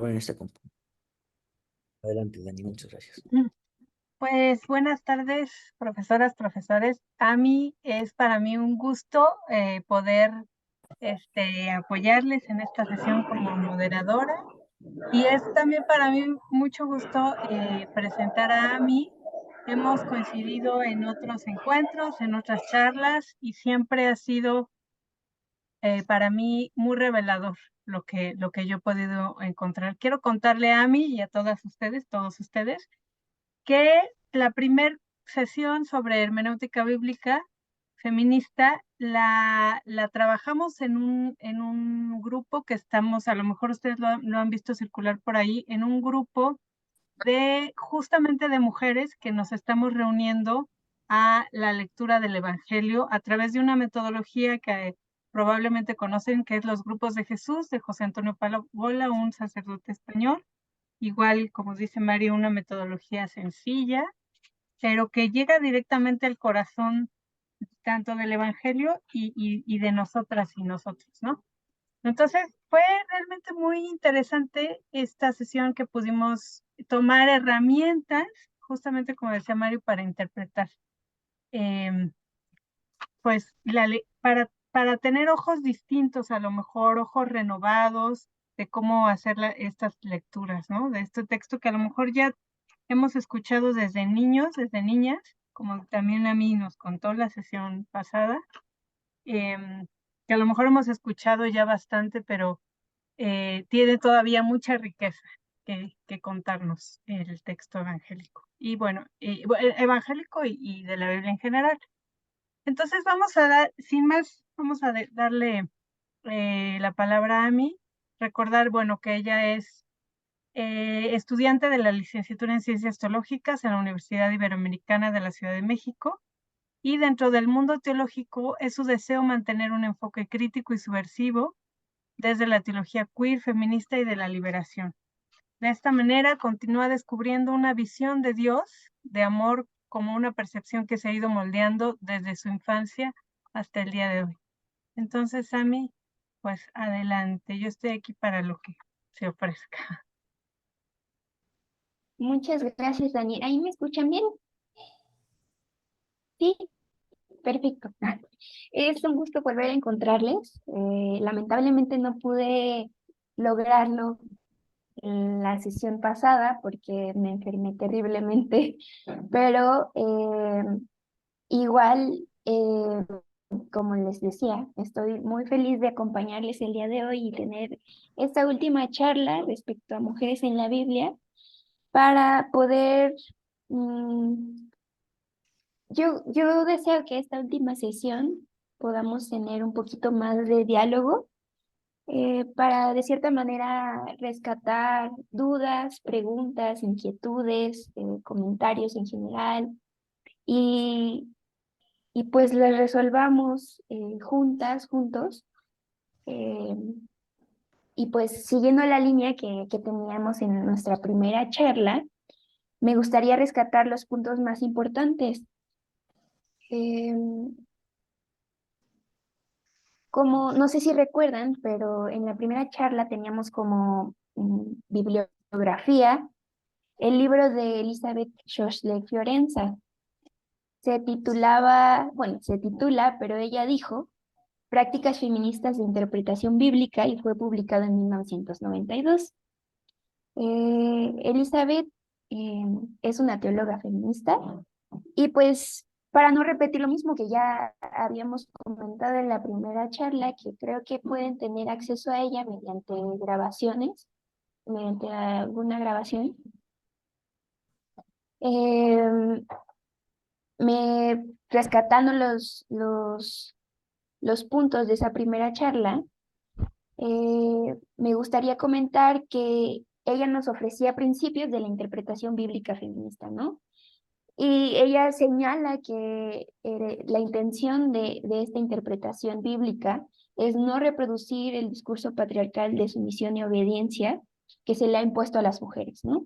en esta Adelante, Dani, muchas gracias. Pues buenas tardes, profesoras, profesores. A mí es para mí un gusto poder apoyarles en esta sesión como moderadora y es también para mí mucho gusto presentar a Ami. Hemos coincidido en otros encuentros, en otras charlas y siempre ha sido para mí muy revelador lo que yo he podido encontrar. Quiero contarle a Ami y a todas ustedes, todos ustedes, que la primer sesión sobre hermenéutica bíblica feminista la trabajamos en un grupo que estamos, a lo mejor ustedes lo han visto circular por ahí, en un grupo de justamente de mujeres que nos estamos reuniendo a la lectura del Evangelio a través de una metodología que probablemente conocen, que es los grupos de Jesús, de José Antonio Palabola, un sacerdote español. Igual, como dice Mario, una metodología sencilla, pero que llega directamente al corazón tanto del Evangelio y de nosotras y nosotros, ¿no? Entonces, fue realmente muy interesante esta sesión que pudimos tomar herramientas, justamente como decía Mario, para interpretar. Em, pues para tener ojos distintos, a lo mejor ojos renovados de cómo hacer estas lecturas, ¿no? De este texto que a lo mejor ya hemos escuchado desde niños, desde niñas, como también a mí nos contó la sesión pasada, que a lo mejor hemos escuchado ya bastante, pero tiene todavía mucha riqueza que contarnos el texto evangélico. Y bueno, evangélico y de la Biblia en general. Entonces vamos a dar, sin más, vamos a darle la palabra a Ami. Recordar, bueno, que ella es estudiante de la licenciatura en Ciencias Teológicas en la Universidad Iberoamericana de la Ciudad de México, y dentro del mundo teológico es su deseo mantener un enfoque crítico y subversivo desde la teología queer, feminista y de la liberación. De esta manera continúa descubriendo una visión de Dios, de amor, como una percepción que se ha ido moldeando desde su infancia hasta el día de hoy. Entonces, Sami, pues adelante, yo estoy aquí para lo que se ofrezca. Muchas gracias, Daniel. ¿Ahí me escuchan bien? Sí, perfecto. Es un gusto volver a encontrarles. Lamentablemente no pude lograrlo en la sesión pasada porque me enfermé terriblemente, pero igual, como les decía, estoy muy feliz de acompañarles el día de hoy y tener esta última charla respecto a mujeres en la Biblia para poder... mm, yo deseo que esta última sesión podamos tener un poquito más de diálogo para de cierta manera rescatar dudas, preguntas, inquietudes, comentarios en general y, y pues las resolvamos juntas, juntos. eh, y pues siguiendo la línea que teníamos en nuestra primera charla, me gustaría rescatar los puntos más importantes. Em, Como, no sé si recuerdan, pero en la primera charla teníamos como bibliografía el libro de Elizabeth Shoshlet Fiorenza. Se titulaba, bueno, se titula, pero ella dijo, Prácticas feministas de interpretación bíblica y fue publicado en 1992. Elizabeth eh, es una teóloga feminista y pues para no repetir lo mismo que ya habíamos comentado en la primera charla, que creo que pueden tener acceso a ella mediante grabaciones, mediante alguna grabación. Eh, rescatando los puntos de esa primera charla, me gustaría comentar que ella nos ofrecía principios de la interpretación bíblica feminista, ¿no? Y ella señala que la intención de esta interpretación bíblica es no reproducir el discurso patriarcal de sumisión y obediencia que se le ha impuesto a las mujeres, ¿no?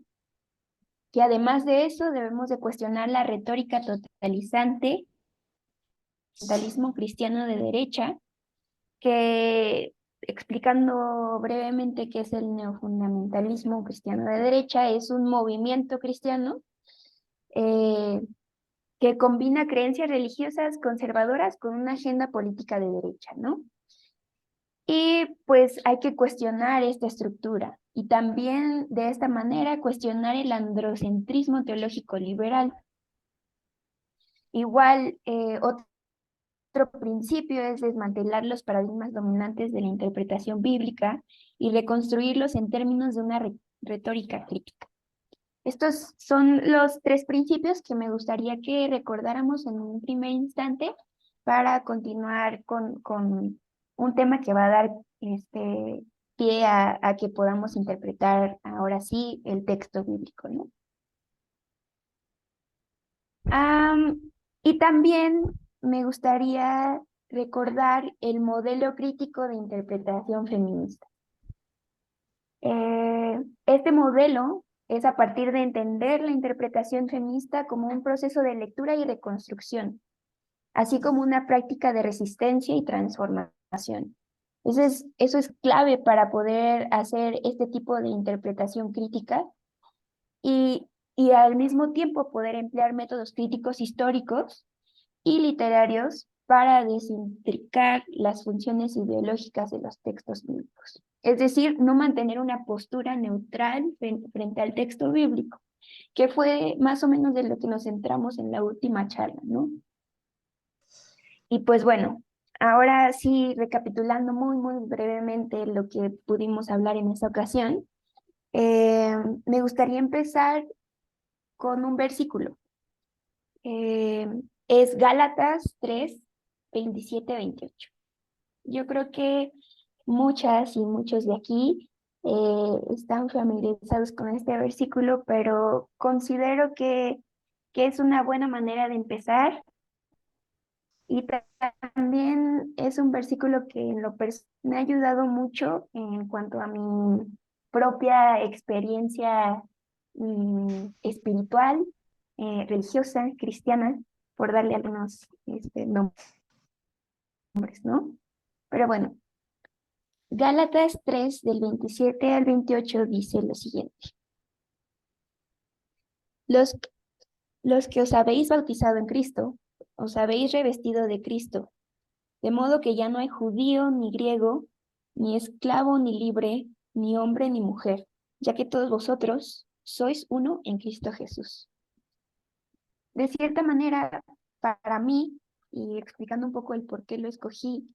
Que además de eso debemos de cuestionar la retórica totalizante, totalismo cristiano de derecha, que explicando brevemente qué es el neofundamentalismo cristiano de derecha, es un movimiento cristiano eh, que combina creencias religiosas conservadoras con una agenda política de derecha, ¿no? Y pues hay que cuestionar esta estructura y también de esta manera cuestionar el androcentrismo teológico liberal. Igual, otro principio es desmantelar los paradigmas dominantes de la interpretación bíblica y reconstruirlos en términos de una retórica crítica. Estos son los tres principios que me gustaría que recordáramos en un primer instante para continuar con un tema que va a dar pie a que podamos interpretar ahora sí el texto bíblico, ¿no? Y también me gustaría recordar el modelo crítico de interpretación feminista. Este modelo es a partir de entender la interpretación feminista como un proceso de lectura y reconstrucción, así como una práctica de resistencia y transformación. Eso es clave para poder hacer este tipo de interpretación crítica y, y al mismo tiempo poder emplear métodos críticos históricos y literarios para desintricar las funciones ideológicas de los textos bíblicos. Es decir, no mantener una postura neutral frente al texto bíblico, que fue más o menos de lo que nos centramos en la última charla, ¿no? Y pues bueno, ahora sí, recapitulando muy brevemente lo que pudimos hablar en esta ocasión, me gustaría empezar con un versículo. Eh, es Gálatas 3, 27-28. Yo creo que muchas y muchos de aquí están familiarizados con este versículo, pero considero que es una buena manera de empezar y también es un versículo que en lo personal me ha ayudado mucho en cuanto a mi propia experiencia espiritual, religiosa, cristiana, por darle algunos nombres, ¿no? Pero bueno, Gálatas 3 del 27 al 28 dice lo siguiente. Los, los que os habéis bautizado en Cristo, os habéis revestido de Cristo, de modo que ya no hay judío ni griego, ni esclavo ni libre, ni hombre ni mujer, ya que todos vosotros sois uno en Cristo Jesús. De cierta manera, para mí, y explicando un poco el por qué lo escogí,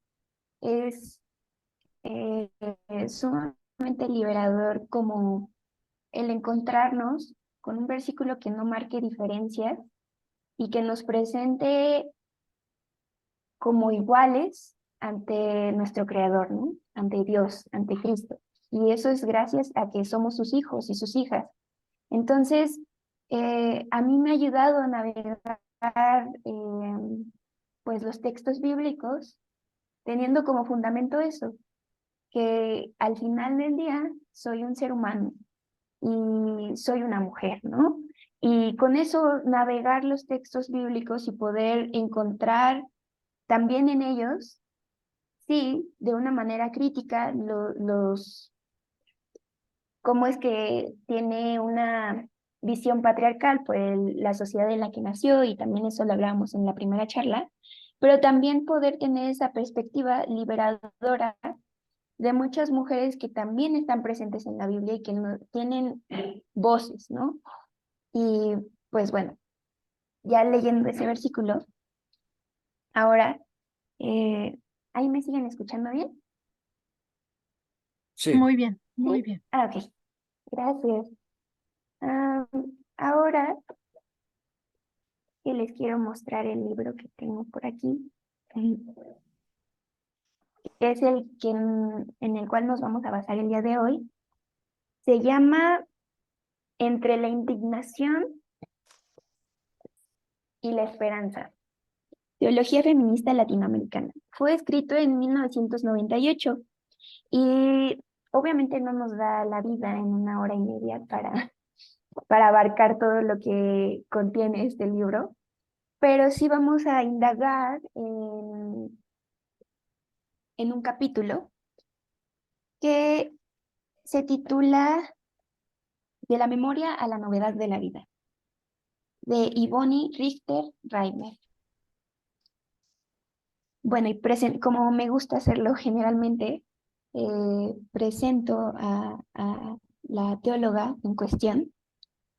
es sumamente liberador como el encontrarnos con un versículo que no marque diferencias y que nos presente como iguales ante nuestro Creador, ¿no? Ante Dios, ante Cristo. Y eso es gracias a que somos sus hijos y sus hijas. Entonces, a mí me ha ayudado a navegar pues los textos bíblicos teniendo como fundamento eso, que al final del día soy un ser humano y soy una mujer, ¿no? Y con eso navegar los textos bíblicos y poder encontrar también en ellos, sí, de una manera crítica, cómo es que tiene una visión patriarcal por la sociedad en la que nació, y también eso lo hablábamos en la primera charla, pero también poder tener esa perspectiva liberadora de muchas mujeres que también están presentes en la Biblia y que no tienen voces, ¿no? Y pues bueno, ya leyendo ese versículo, ahora, ¿ahí me siguen escuchando bien? Sí, Muy bien, muy ¿Sí? bien. Ok, gracias. Ah, ahora que les quiero mostrar el libro que tengo por aquí, que es el que en el cual nos vamos a basar el día de hoy. Se llama Entre la indignación y la esperanza. Teología feminista latinoamericana. Fue escrito en 1998 y obviamente no nos da la vida en una hora y media para abarcar todo lo que contiene este libro, pero sí vamos a indagar en un capítulo que se titula De la memoria a la novedad de la vida, de Yvonne Richter Reimer. Bueno, y como me gusta hacerlo generalmente, presento a la teóloga en cuestión.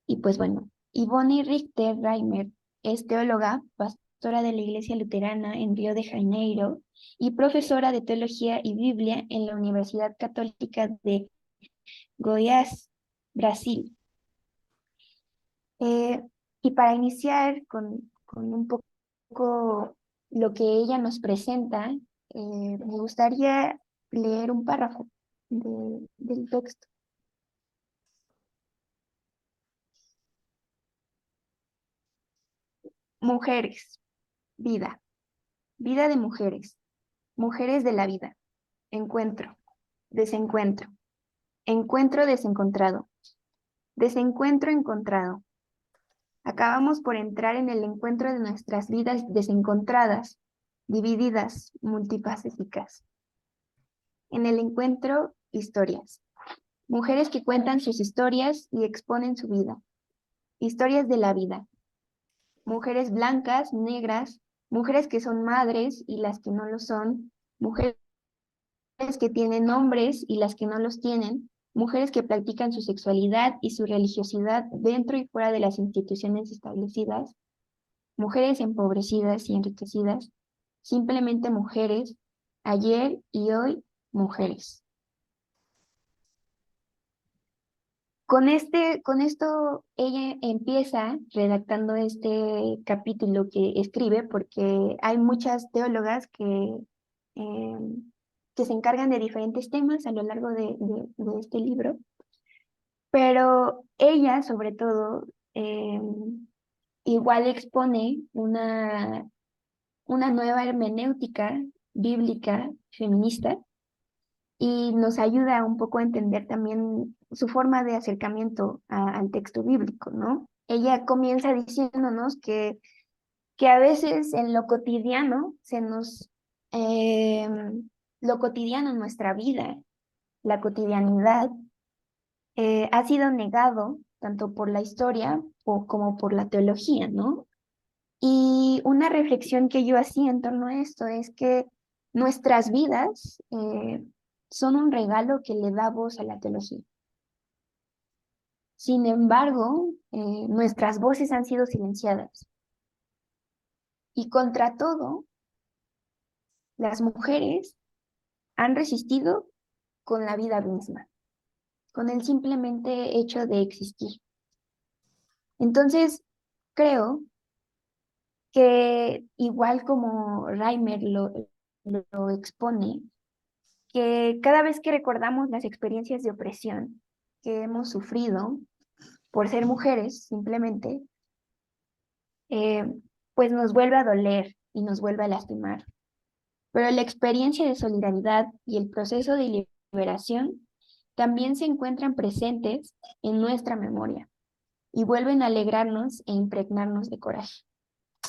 Y pues bueno, Yvonne Richter Reimer es teóloga, pastora de la Iglesia Luterana en Río de Janeiro y profesora de Teología y Biblia en la Universidad Católica de Goiás, Brasil. Y para iniciar con un poco lo que ella nos presenta, me gustaría leer un párrafo del texto. Mujeres, vida, vida de mujeres, mujeres de la vida, encuentro, desencuentro, encuentro desencontrado, desencuentro encontrado. Acabamos por entrar en el encuentro de nuestras vidas desencontradas, divididas, multifacéticas. En el encuentro, historias. Mujeres que cuentan sus historias y exponen su vida. Historias de la vida. Mujeres blancas, negras, mujeres que son madres y las que no lo son, mujeres que tienen hombres y las que no los tienen, mujeres que practican su sexualidad y su religiosidad dentro y fuera de las instituciones establecidas, mujeres empobrecidas y enriquecidas, simplemente mujeres, ayer y hoy, mujeres. Con esto ella empieza redactando este capítulo que escribe porque hay muchas teólogas eh, que se encargan de diferentes temas a lo largo de este libro, pero ella sobre todo igual expone una nueva hermenéutica bíblica feminista y nos ayuda un poco a entender también su forma de acercamiento al texto bíblico, ¿no? Ella comienza diciéndonos que a veces en lo cotidiano eh, lo cotidiano en nuestra vida, la cotidianidad, ha sido negado tanto por la historia como por la teología, ¿no? Y una reflexión que yo hacía en torno a esto es que nuestras vidas son un regalo que le da voz a la teología. Sin embargo, nuestras voces han sido silenciadas. Y contra todo, las mujeres han resistido con la vida misma, con el simplemente hecho de existir. Entonces, creo que igual como Reimer lo expone, que cada vez que recordamos las experiencias de opresión que hemos sufrido por ser mujeres, simplemente, eh, pues nos vuelve a doler y nos vuelve a lastimar. Pero la experiencia de solidaridad y el proceso de liberación también se encuentran presentes en nuestra memoria y vuelven a alegrarnos e impregnarnos de coraje.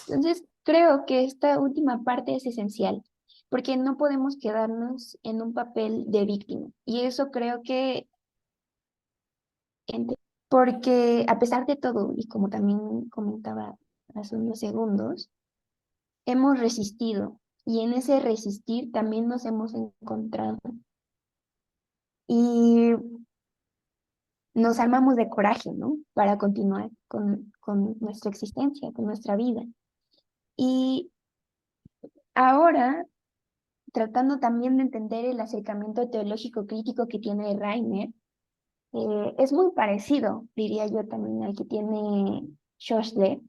Entonces, creo que esta última parte es esencial, porque no podemos quedarnos en un papel de víctima. Y eso creo que, porque a pesar de todo, y como también comentaba hace unos segundos, hemos resistido y en ese resistir también nos hemos encontrado. Y nos armamos de coraje, ¿no? Para continuar con nuestra existencia, con nuestra vida. Y ahora, tratando también de entender el acercamiento teológico crítico que tiene Reimer, es muy parecido, diría yo, también al que tiene Schoschle,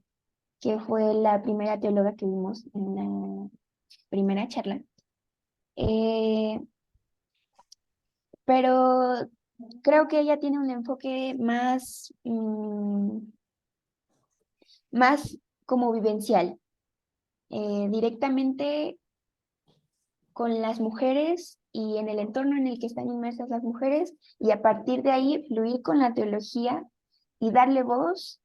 que fue la primera teóloga que vimos en la primera charla. Pero creo que ella tiene un enfoque más como vivencial, directamente con las mujeres y en el entorno en el que están inmersas las mujeres, y a partir de ahí fluir con la teología y darle voz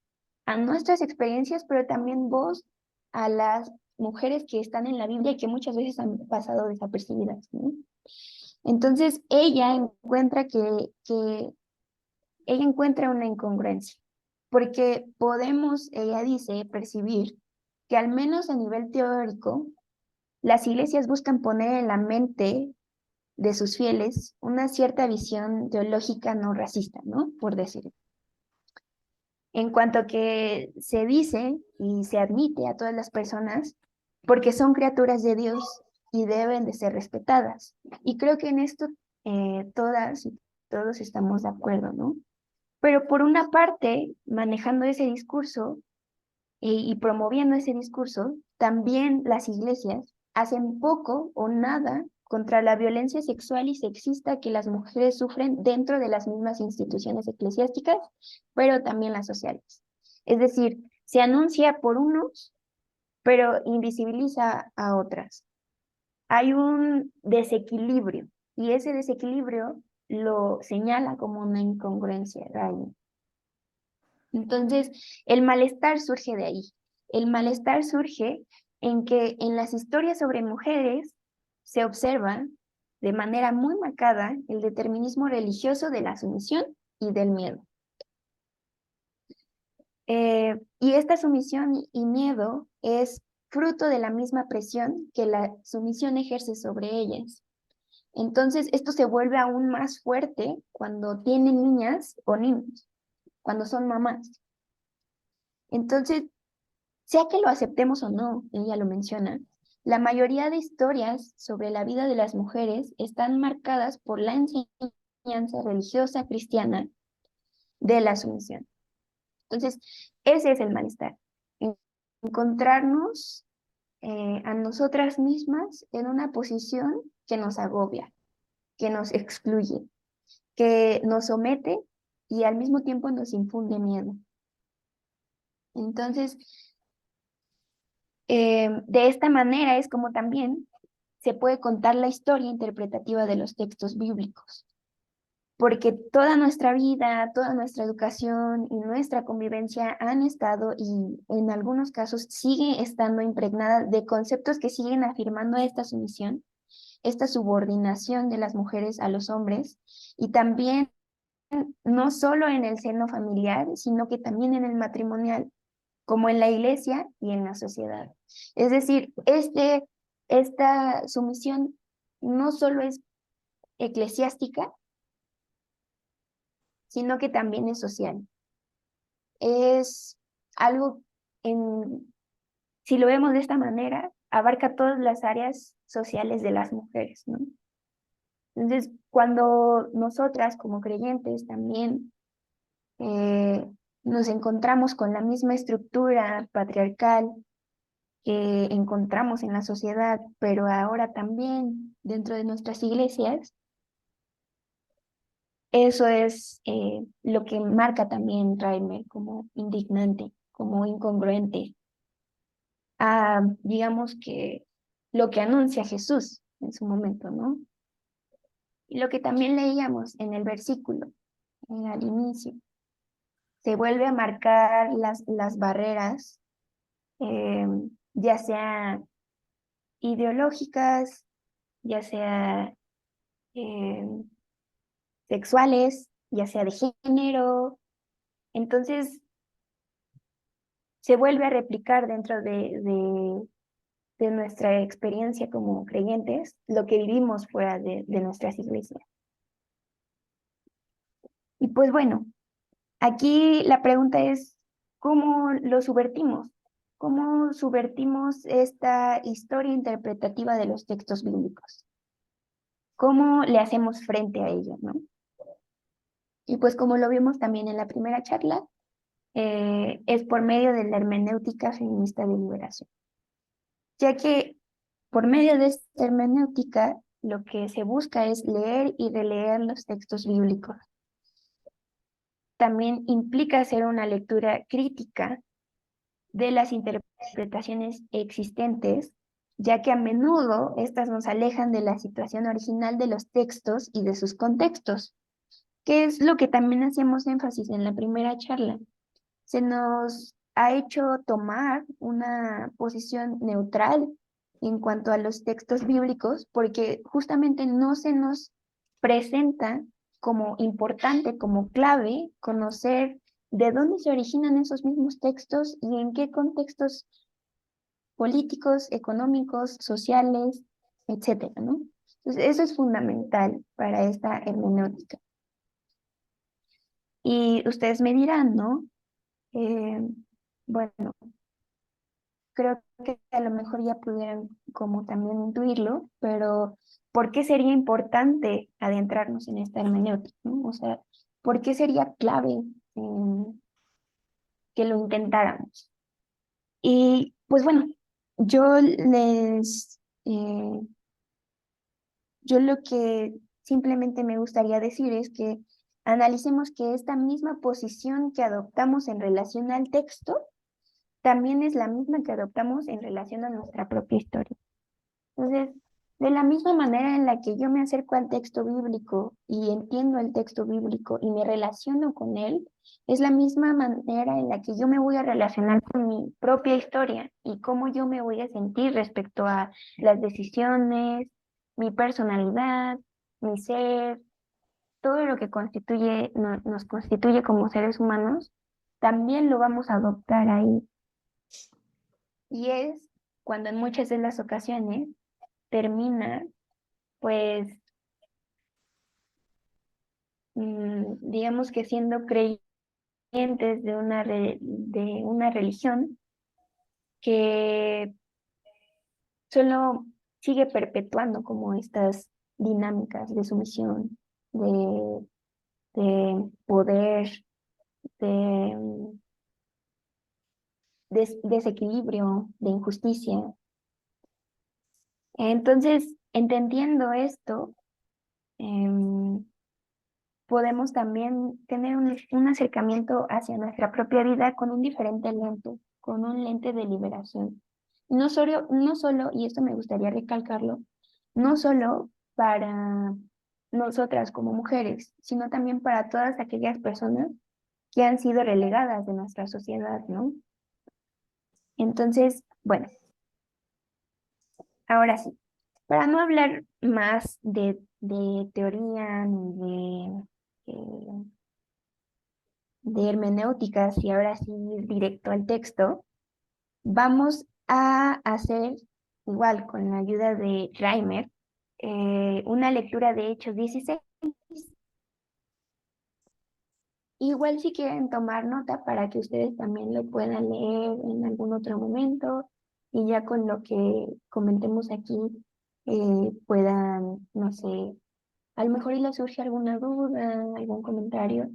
a nuestras experiencias, pero también voz a las mujeres que están en la Biblia y que muchas veces han pasado desapercibidas, ¿no? Entonces ella encuentra que ella encuentra una incongruencia, porque podemos, ella dice, percibir que al menos a nivel teórico, las iglesias buscan poner en la mente de sus fieles una cierta visión teológica no racista, ¿no? Por decirlo. En cuanto que se dice y se admite a todas las personas porque son criaturas de Dios y deben de ser respetadas. Y creo que en esto todas y todos estamos de acuerdo, ¿no? Pero por una parte, manejando ese discurso y promoviendo ese discurso, también las iglesias hacen poco o nada contra la violencia sexual y sexista que las mujeres sufren dentro de las mismas instituciones eclesiásticas, pero también las sociales. Es decir, se anuncia por unos, pero invisibiliza a otras. Hay un desequilibrio y ese desequilibrio lo señala como una incongruencia, Rayo. Entonces, el malestar surge de ahí. El malestar surge en que en las historias sobre mujeres se observa de manera muy marcada el determinismo religioso de la sumisión y del miedo. Y esta sumisión y miedo es fruto de la misma presión que la sumisión ejerce sobre ellas. Entonces, esto se vuelve aún más fuerte cuando tienen niñas o niños, cuando son mamás. Entonces, sea que lo aceptemos o no, ella lo menciona, la mayoría de historias sobre la vida de las mujeres están marcadas por la enseñanza religiosa cristiana de la sumisión. Entonces, ese es el malestar. Encontrarnos a nosotras mismas en una posición que nos agobia, que nos excluye, que nos somete y al mismo tiempo nos infunde miedo. Entonces, de esta manera es como también se puede contar la historia interpretativa de los textos bíblicos, porque toda nuestra vida, toda nuestra educación y nuestra convivencia han estado y en algunos casos sigue estando impregnada de conceptos que siguen afirmando esta sumisión, esta subordinación de las mujeres a los hombres y también no solo en el seno familiar, sino que también en el matrimonial, como en la iglesia y en la sociedad. Es decir, esta sumisión no solo es eclesiástica, sino que también es social. Es algo, si lo vemos de esta manera, abarca todas las áreas sociales de las mujeres, ¿no? Entonces, cuando nosotras como creyentes también nos encontramos con la misma estructura patriarcal que encontramos en la sociedad, pero ahora también dentro de nuestras iglesias, eso es lo que marca también Reimer como indignante, como incongruente, digamos que lo que anuncia Jesús en su momento, ¿no? Y lo que también leíamos en el versículo, al inicio, se vuelve a marcar las barreras, eh, ya sea ideológicas, ya sea eh, sexuales, ya sea de género. Entonces, se vuelve a replicar dentro de nuestra experiencia como creyentes lo que vivimos fuera de nuestras iglesias. Y pues bueno, aquí la pregunta es, ¿cómo lo subvertimos? ¿Cómo subvertimos esta historia interpretativa de los textos bíblicos? ¿Cómo le hacemos frente a ello, no? Y pues como lo vimos también en la primera charla, es por medio de la hermenéutica feminista de liberación, ya que por medio de esta hermenéutica lo que se busca es leer y releer los textos bíblicos. También implica hacer una lectura crítica de las interpretaciones existentes, ya que a menudo estas nos alejan de la situación original de los textos y de sus contextos, que es lo que también hacíamos énfasis en la primera charla. Se nos ha hecho tomar una posición neutral en cuanto a los textos bíblicos, porque justamente no se nos presenta como importante, como clave, conocer de dónde se originan esos mismos textos y en qué contextos políticos, económicos, sociales, etcétera, ¿no? Entonces, eso es fundamental para esta hermenéutica. Y ustedes me dirán, ¿no? Eh, bueno, creo que a lo mejor ya pudieran como también intuirlo, pero ¿por qué sería importante adentrarnos en esta hermenéutica, ¿no? O sea, ¿por qué sería clave que lo intentáramos? Y pues bueno, yo yo lo que simplemente me gustaría decir es que analicemos que esta misma posición que adoptamos en relación al texto también es la misma que adoptamos en relación a nuestra propia historia. Entonces, de la misma manera en la que yo me acerco al texto bíblico y entiendo el texto bíblico y me relaciono con él, es la misma manera en la que yo me voy a relacionar con mi propia historia y cómo yo me voy a sentir respecto a las decisiones, mi personalidad, mi ser, todo lo que nos constituye como seres humanos, también lo vamos a adoptar ahí. Y es cuando en muchas de las ocasiones termina, pues, digamos que siendo creyentes de una religión que solo sigue perpetuando como estas dinámicas de sumisión, de poder, de desequilibrio, de injusticia. Entonces, entendiendo esto, em, podemos también tener un acercamiento hacia nuestra propia vida con un diferente lente, con un lente de liberación. No solo, y esto me gustaría recalcarlo, no solo para nosotras como mujeres, sino también para todas aquellas personas que han sido relegadas de nuestra sociedad, ¿no? Entonces, bueno, ahora sí, para no hablar más de teoría ni de hermenéuticas y ahora sí ir directo al texto, vamos a hacer, igual con la ayuda de Reimer, una lectura de Hechos 16. Igual si quieren tomar nota para que ustedes también lo puedan leer en algún otro momento y ya con lo que comentemos aquí puedan, no sé, a lo mejor y les surge alguna duda, algún comentario,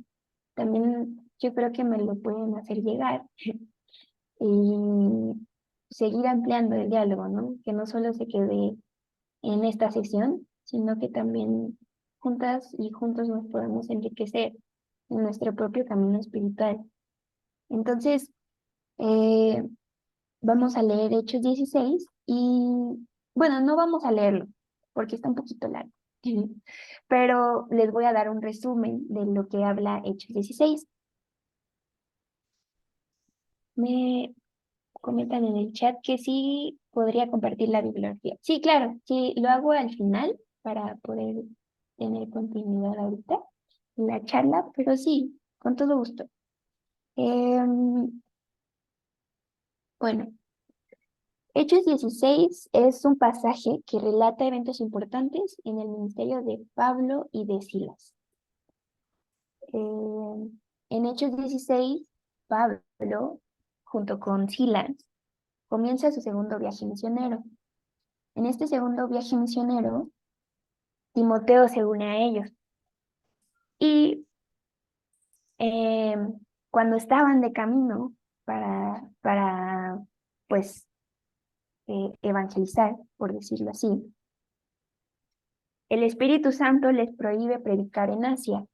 también yo creo que me lo pueden hacer llegar y seguir ampliando el diálogo, ¿no? Que no solo se quede en esta sesión, sino que también juntas y juntos nos podemos enriquecer en nuestro propio camino espiritual. Entonces, eh, vamos a leer Hechos 16 y, bueno, no vamos a leerlo porque está un poquito largo, pero les voy a dar un resumen de lo que habla Hechos 16. Me comentan en el chat que sí podría compartir la bibliografía. Sí, claro, sí, lo hago al final para poder tener continuidad ahorita en la charla, pero sí, con todo gusto. Bueno, Hechos 16 es un pasaje que relata eventos importantes en el ministerio de Pablo y de Silas. En Hechos 16, Pablo, junto con Silas, comienza su segundo viaje misionero. En este segundo viaje misionero, Timoteo se une a ellos. Y eh, cuando estaban de camino para pues, evangelizar, por decirlo así, el Espíritu Santo les prohíbe predicar en Asia.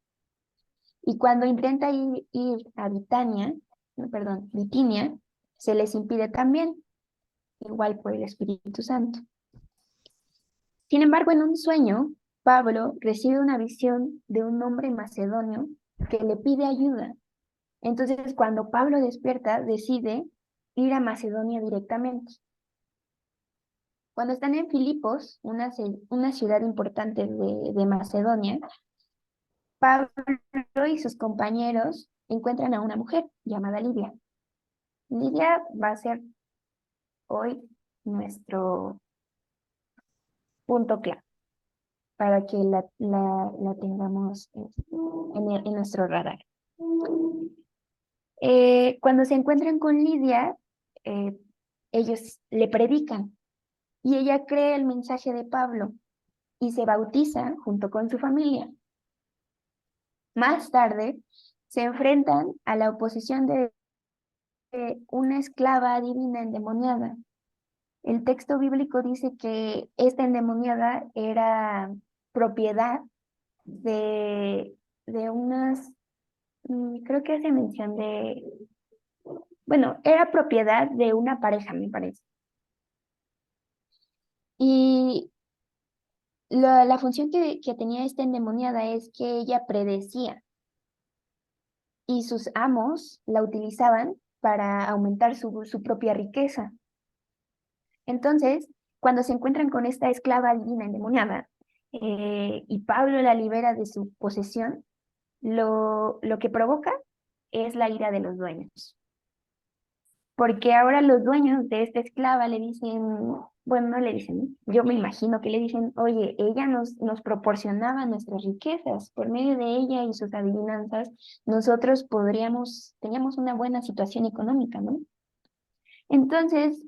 Y cuando intenta ir a Bitania, no, perdón, Bitinia, se les impide también, igual por el Espíritu Santo. Sin embargo, en un sueño, Pablo recibe una visión de un hombre macedonio que le pide ayuda. Entonces, cuando Pablo despierta, decide ir a Macedonia directamente. Cuando están en Filipos, una ciudad importante de Macedonia, Pablo y sus compañeros encuentran a una mujer llamada Lidia. Lidia va a ser hoy nuestro punto clave para que la tengamos en nuestro radar. Cuando se encuentran con Lidia, eh, ellos le predican y ella cree el mensaje de Pablo y se bautiza junto con su familia. Más tarde, se enfrentan a la oposición de una esclava divina endemoniada. El texto bíblico dice que esta endemoniada era propiedad de unas, creo que hace mención bueno, era propiedad de una pareja, me parece. Y la función que tenía esta endemoniada es que ella predecía y sus amos la utilizaban para aumentar su propia riqueza. Entonces, cuando se encuentran con esta esclava divina endemoniada y Pablo la libera de su posesión, lo que provoca es la ira de los dueños. Porque ahora los dueños de esta esclava le dicen, bueno, no le dicen, yo me imagino que le dicen, oye, ella nos proporcionaba nuestras riquezas, por medio de ella y sus adivinanzas, nosotros teníamos una buena situación económica, ¿no? Entonces,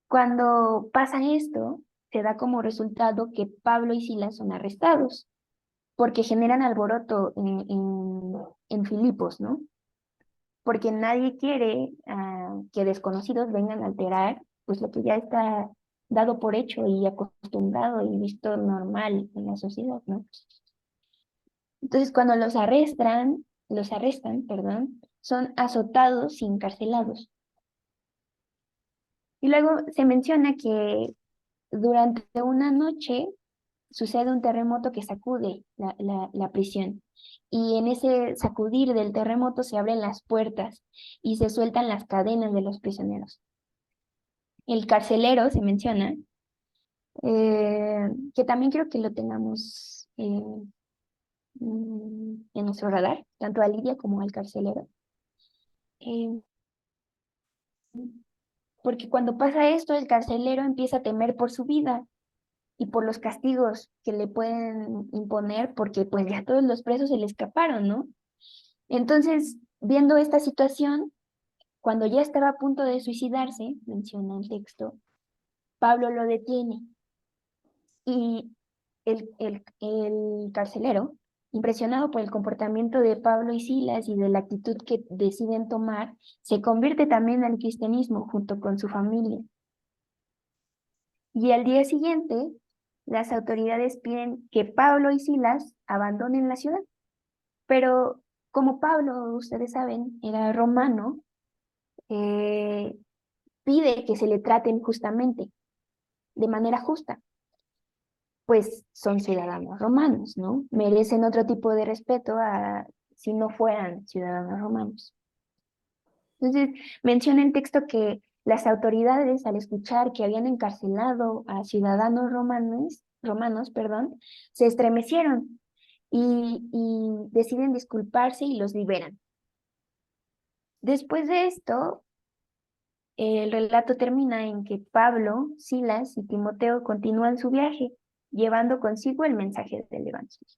cuando pasa esto, se da como resultado que Pablo y Silas son arrestados, porque generan alboroto en Filipos, ¿no? Porque nadie quiere que desconocidos vengan a alterar pues lo que ya está dado por hecho y acostumbrado y visto normal en la sociedad, ¿no? Entonces, cuando los arrestan, perdón, son azotados y encarcelados. Y luego se menciona que durante una noche sucede un terremoto que sacude la prisión. Y en ese sacudir del terremoto se abren las puertas y se sueltan las cadenas de los prisioneros. El carcelero se menciona, que también creo que lo tengamos en nuestro radar, tanto a Lidia como al carcelero. Eh, porque cuando pasa esto, el carcelero empieza a temer por su vida y por los castigos que le pueden imponer, porque pues ya todos los presos se le escaparon, ¿no? Entonces, viendo esta situación, cuando ya estaba a punto de suicidarse, menciona el texto, Pablo lo detiene y el carcelero, impresionado por el comportamiento de Pablo y Silas y de la actitud que deciden tomar, se convierte también al cristianismo junto con su familia. Y al día siguiente, las autoridades piden que Pablo y Silas abandonen la ciudad. Pero como Pablo, ustedes saben, era romano, eh, pide que se le traten justamente, de manera justa, pues son ciudadanos romanos, ¿no? Merecen otro tipo de respeto si no fueran ciudadanos romanos. Entonces, menciona el texto que las autoridades, al escuchar que habían encarcelado a ciudadanos romanos, perdón, se estremecieron y deciden disculparse y los liberan. Después de esto, el relato termina en que Pablo, Silas y Timoteo continúan su viaje, llevando consigo el mensaje del Evangelio.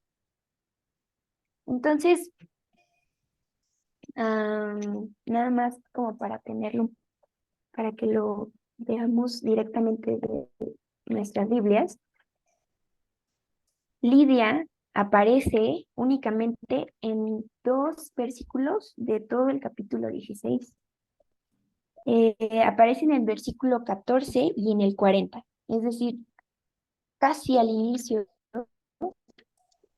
Entonces, nada más como para tenerlo, para que lo veamos directamente de nuestras Biblias. Lidia aparece únicamente en 2 versículos de todo el capítulo 16. Aparece en el versículo 14 y en el 40, es decir, casi al inicio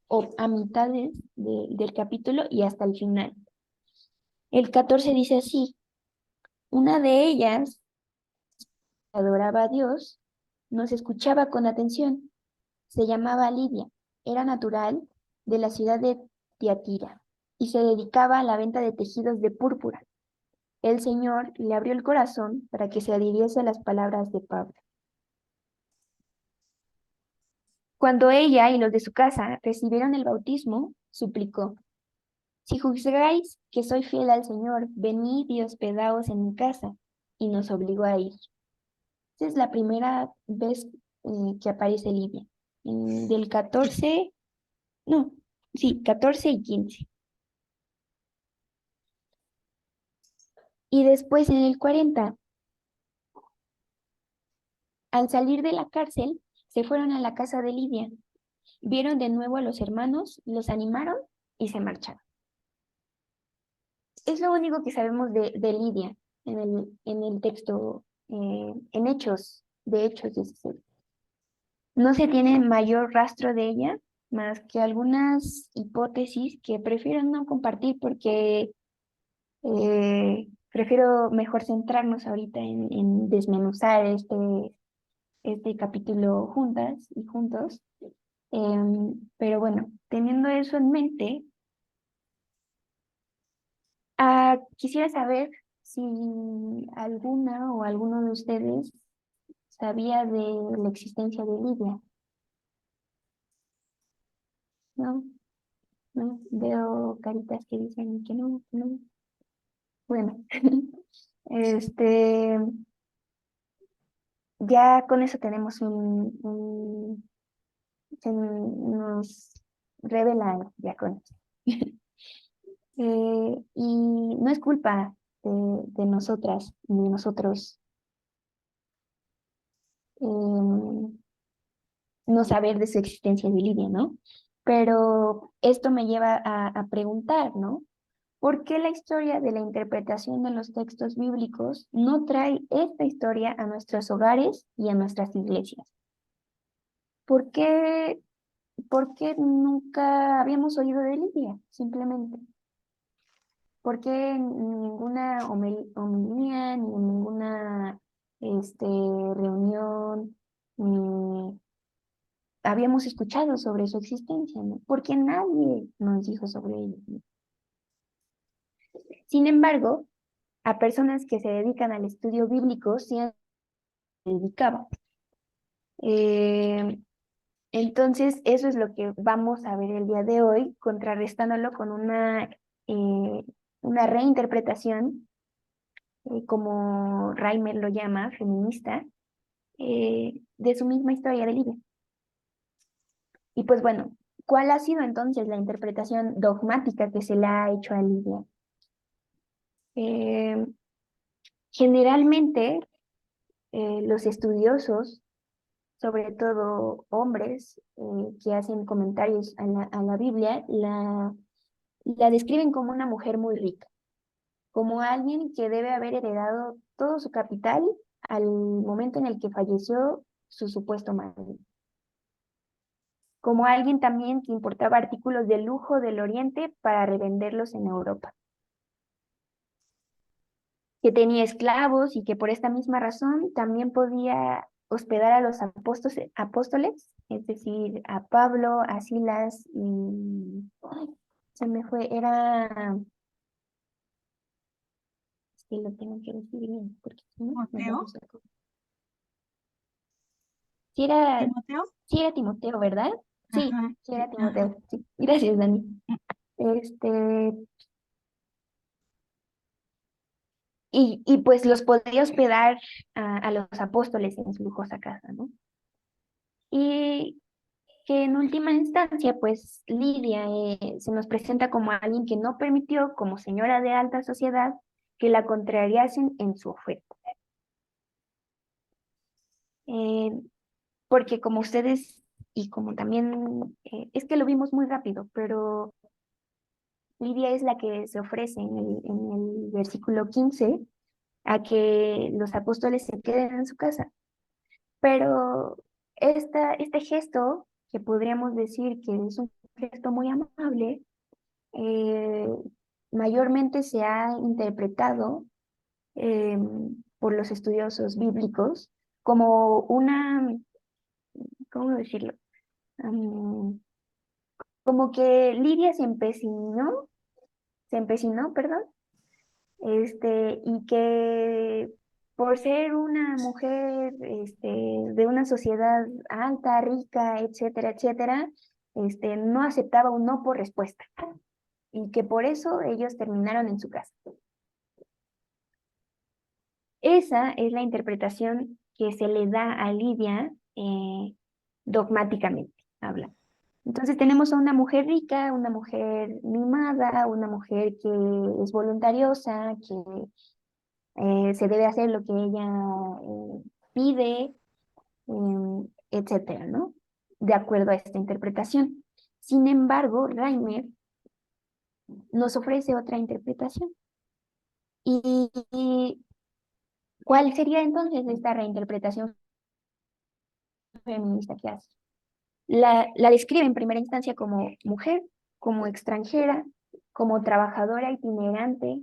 o a mitades del capítulo y hasta el final. El 14 dice así: una de ellas adoraba a Dios, nos escuchaba con atención, se llamaba Lidia, era natural de la ciudad de Tiatira y se dedicaba a la venta de tejidos de púrpura. El Señor le abrió el corazón para que se adhiriese a las palabras de Pablo. Cuando ella y los de su casa recibieron el bautismo, suplicó: si juzgáis que soy fiel al Señor, venid y hospedaos en mi casa. Y nos obligó a ir. Esa es la primera vez que aparece Lidia. Del 14, no, sí, 14 y 15. Y después en el 40, al salir de la cárcel, se fueron a la casa de Lidia. Vieron de nuevo a los hermanos, los animaron y se marcharon. Es lo único que sabemos de Lidia en el texto, en Hechos, de Hechos 16. No se tiene mayor rastro de ella, más que algunas hipótesis que prefiero no compartir porque prefiero mejor centrarnos ahorita en desmenuzar este capítulo juntas y juntos. Pero bueno, teniendo eso en mente, quisiera saber si alguna o alguno de ustedes sabía de la existencia de Lidia. ¿No? ¿No? Veo caritas que dicen que no, que no. Bueno, este, ya con eso tenemos se nos revela ya con eso. Y no es culpa de nosotras ni nosotros em, no saber de su existencia de Lidia, ¿no? Pero esto me lleva a preguntar, ¿no? ¿Por qué la historia de la interpretación de los textos bíblicos no trae esta historia a nuestros hogares y a nuestras iglesias? ¿Por qué, por qué nunca habíamos oído de Lidia, simplemente? ¿Por qué en ninguna homilía, ni en ninguna reunión, ni habíamos escuchado sobre su existencia, ¿no? Porque nadie nos dijo sobre ella, ¿no? Sin embargo, a personas que se dedican al estudio bíblico sí se dedicaba. Eh, entonces, eso es lo que vamos a ver el día de hoy, contrarrestándolo con una reinterpretación, como Reimer lo llama, feminista, de su misma historia de Lidia. Y pues bueno, ¿cuál ha sido entonces la interpretación dogmática que se le ha hecho a Lidia? Eh, Generalmente, los estudiosos, sobre todo hombres, que hacen comentarios a la Biblia, la describen como una mujer muy rica, como alguien que debe haber heredado todo su capital al momento en el que falleció su supuesto marido, como alguien también que importaba artículos de lujo del Oriente para revenderlos en Europa, que tenía esclavos y que por esta misma razón también podía hospedar a los apóstoles, es decir, a Pablo, a Silas y ay, se me fue, es que lo tengo que decir bien, porque si no, me Timoteo, lo saco. Sí era, Timoteo, sí era Timoteo, ¿verdad? Sí, ajá, sí sí, era ajá. Timoteo. Sí. Gracias, Dani. Este, y pues los podía hospedar a los apóstoles en su lujosa casa, ¿no? Y que en última instancia, pues Lidia se nos presenta como alguien que no permitió, como señora de alta sociedad, que la contrariasen en su oferta. Eh, Porque como ustedes, y como también, es que lo vimos muy rápido, pero Lidia es la que se ofrece en el versículo 15 a que los apóstoles se queden en su casa. Pero este gesto, que podríamos decir que es un gesto muy amable, eh, mayormente se ha interpretado eh, por los estudiosos bíblicos como ¿cómo decirlo? Am, Como que Lidia se empecinó, perdón, y que por ser una mujer de una sociedad alta, rica, etcétera, etcétera, no aceptaba un no por respuesta y que por eso ellos terminaron en su casa. Esa es la interpretación que se le da a Lidia dogmáticamente, habla. Entonces tenemos a una mujer rica, una mujer mimada, una mujer que es voluntariosa, que se debe hacer lo que ella pide, etcétera, ¿no? De acuerdo a esta interpretación. Sin embargo, Reimer nos ofrece otra interpretación. ¿Y cuál sería entonces esta reinterpretación feminista que hace? La describe en primera instancia como mujer, como extranjera, como trabajadora itinerante,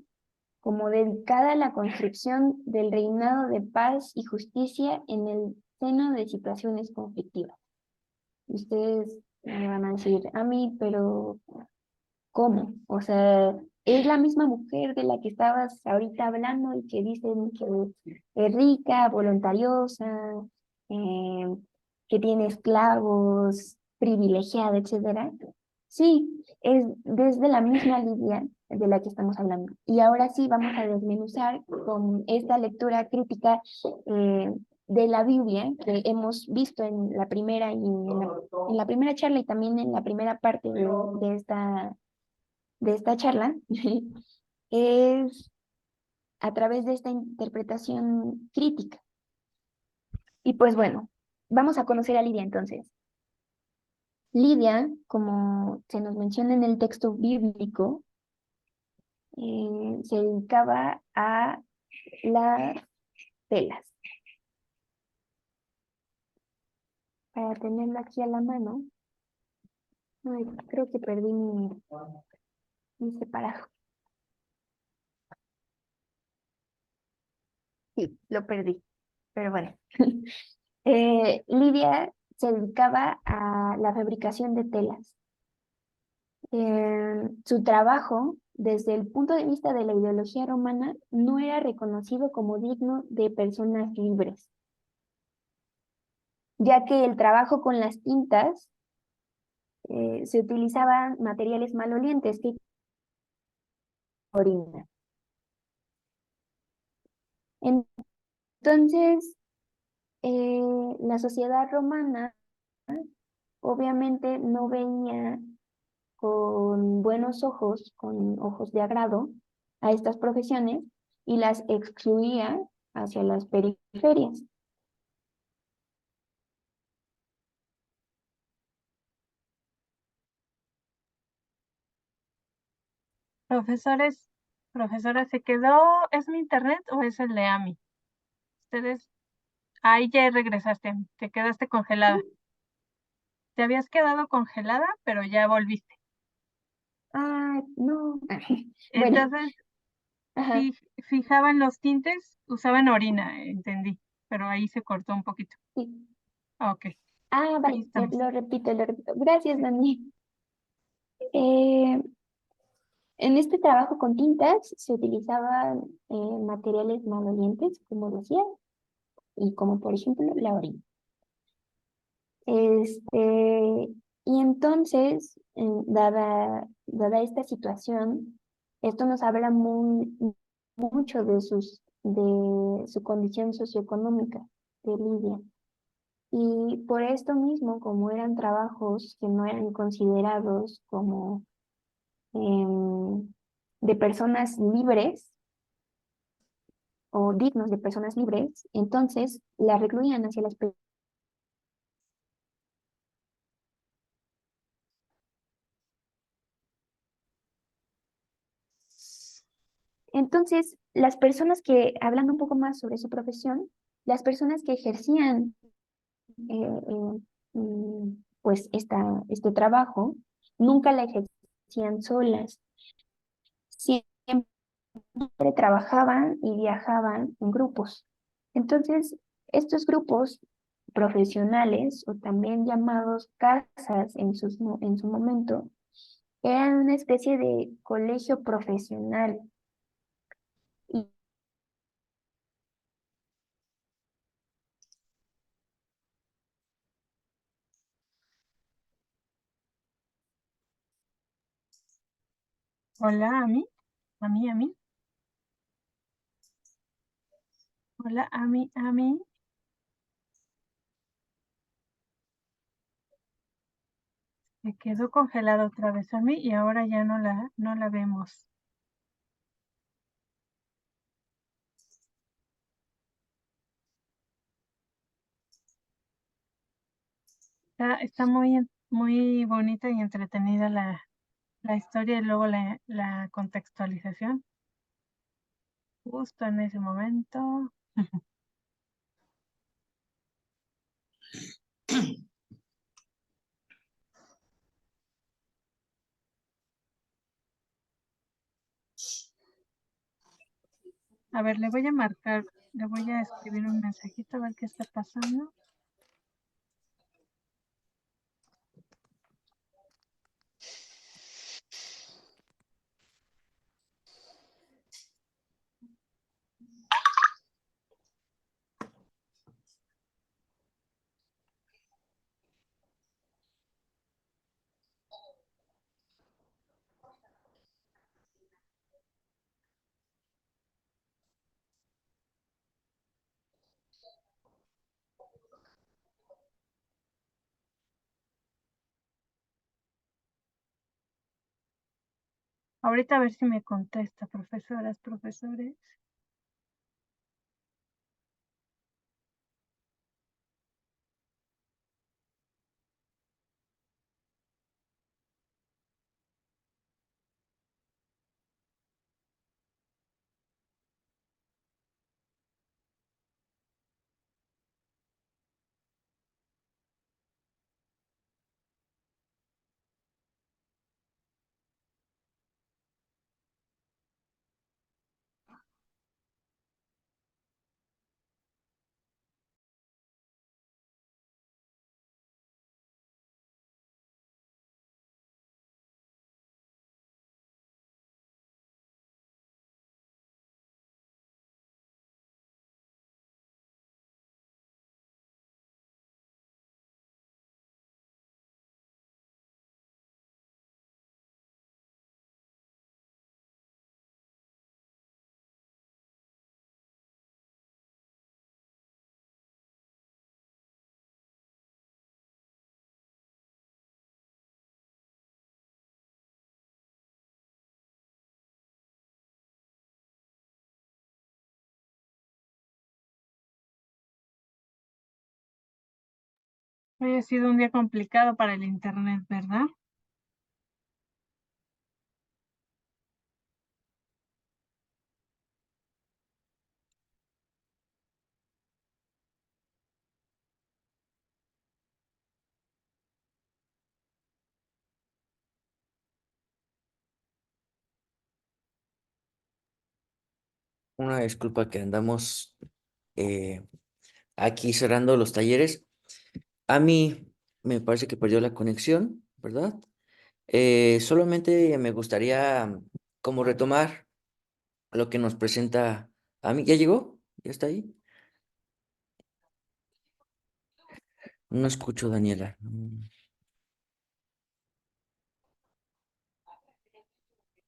como dedicada a la construcción del reinado de paz y justicia en el seno de situaciones conflictivas. Ustedes me van a decir, a mí, pero ¿cómo? O sea, es la misma mujer de la que estabas ahorita hablando y que dicen que es rica, voluntariosa, eh, que tiene esclavos, privilegiada, etcétera. Sí, es desde la misma Lidia de la que estamos hablando. Y ahora sí vamos a desmenuzar con esta lectura crítica de la Biblia que hemos visto en la primera y en la primera charla y también en la primera parte de esta charla, es a través de esta interpretación crítica. Y pues bueno, vamos a conocer a Lidia entonces. Lidia, como se nos menciona en el texto bíblico, se dedicaba a las telas. Para tenerla aquí a la mano, ay, creo que perdí mi separado. Sí, lo perdí, pero bueno. Lidia se dedicaba a la fabricación de telas. Su trabajo, desde el punto de vista de la ideología romana, no era reconocido como digno de personas libres, ya que el trabajo con las tintas se utilizaban materiales malolientes que orina. Entonces, la sociedad romana obviamente no veía con buenos ojos, con ojos de agrado, a estas profesiones y las excluía hacia las periferias. Profesores, profesora, ¿se quedó? ¿Es mi internet o es el de AMI? Ustedes, ahí ya regresaste, te quedaste congelada. Te habías quedado congelada, pero ya volviste. Ah, no. Bueno, Entonces, ajá, si fijaban los tintes, usaban orina, entendí, pero ahí se cortó un poquito. sí. Ah, ok, Ah, ahí vale, estamos. lo repito, lo repito. Gracias, Dani. Eh, en este trabajo con tintas se utilizaban materiales malolientes, como decía, y como por ejemplo la orina. Y entonces, dada esta situación, esto nos habla mucho de su condición socioeconómica de Lidia. Y por esto mismo, como eran trabajos que no eran considerados como de personas libres o dignos de personas libres, entonces la recluían hacia las. Entonces, las personas que, hablando un poco más sobre su profesión, las personas que ejercían pues este trabajo, nunca la ejercían solas, siempre trabajaban y viajaban en grupos. Entonces, estos grupos profesionales, o también llamados casas en su momento, eran una especie de colegio profesional. Y Hola, a mí. Hola, a mí. Se quedó congelada otra vez a mí y ahora ya no la vemos. Está muy bonita y entretenida la historia y luego la contextualización. Justo en ese momento. A ver, le voy a marcar, le voy a escribir un mensajito a ver qué está pasando. Ahorita a ver si me contesta, profesoras, profesores. Hoy ha sido un día complicado para el internet, ¿verdad? Una disculpa que andamos eh, aquí cerrando los talleres. A mí me parece que perdió la conexión, ¿verdad? Solamente me gustaría como retomar lo que nos presenta a mí. ¿Ya llegó? ¿Ya está ahí? No escucho, Daniela.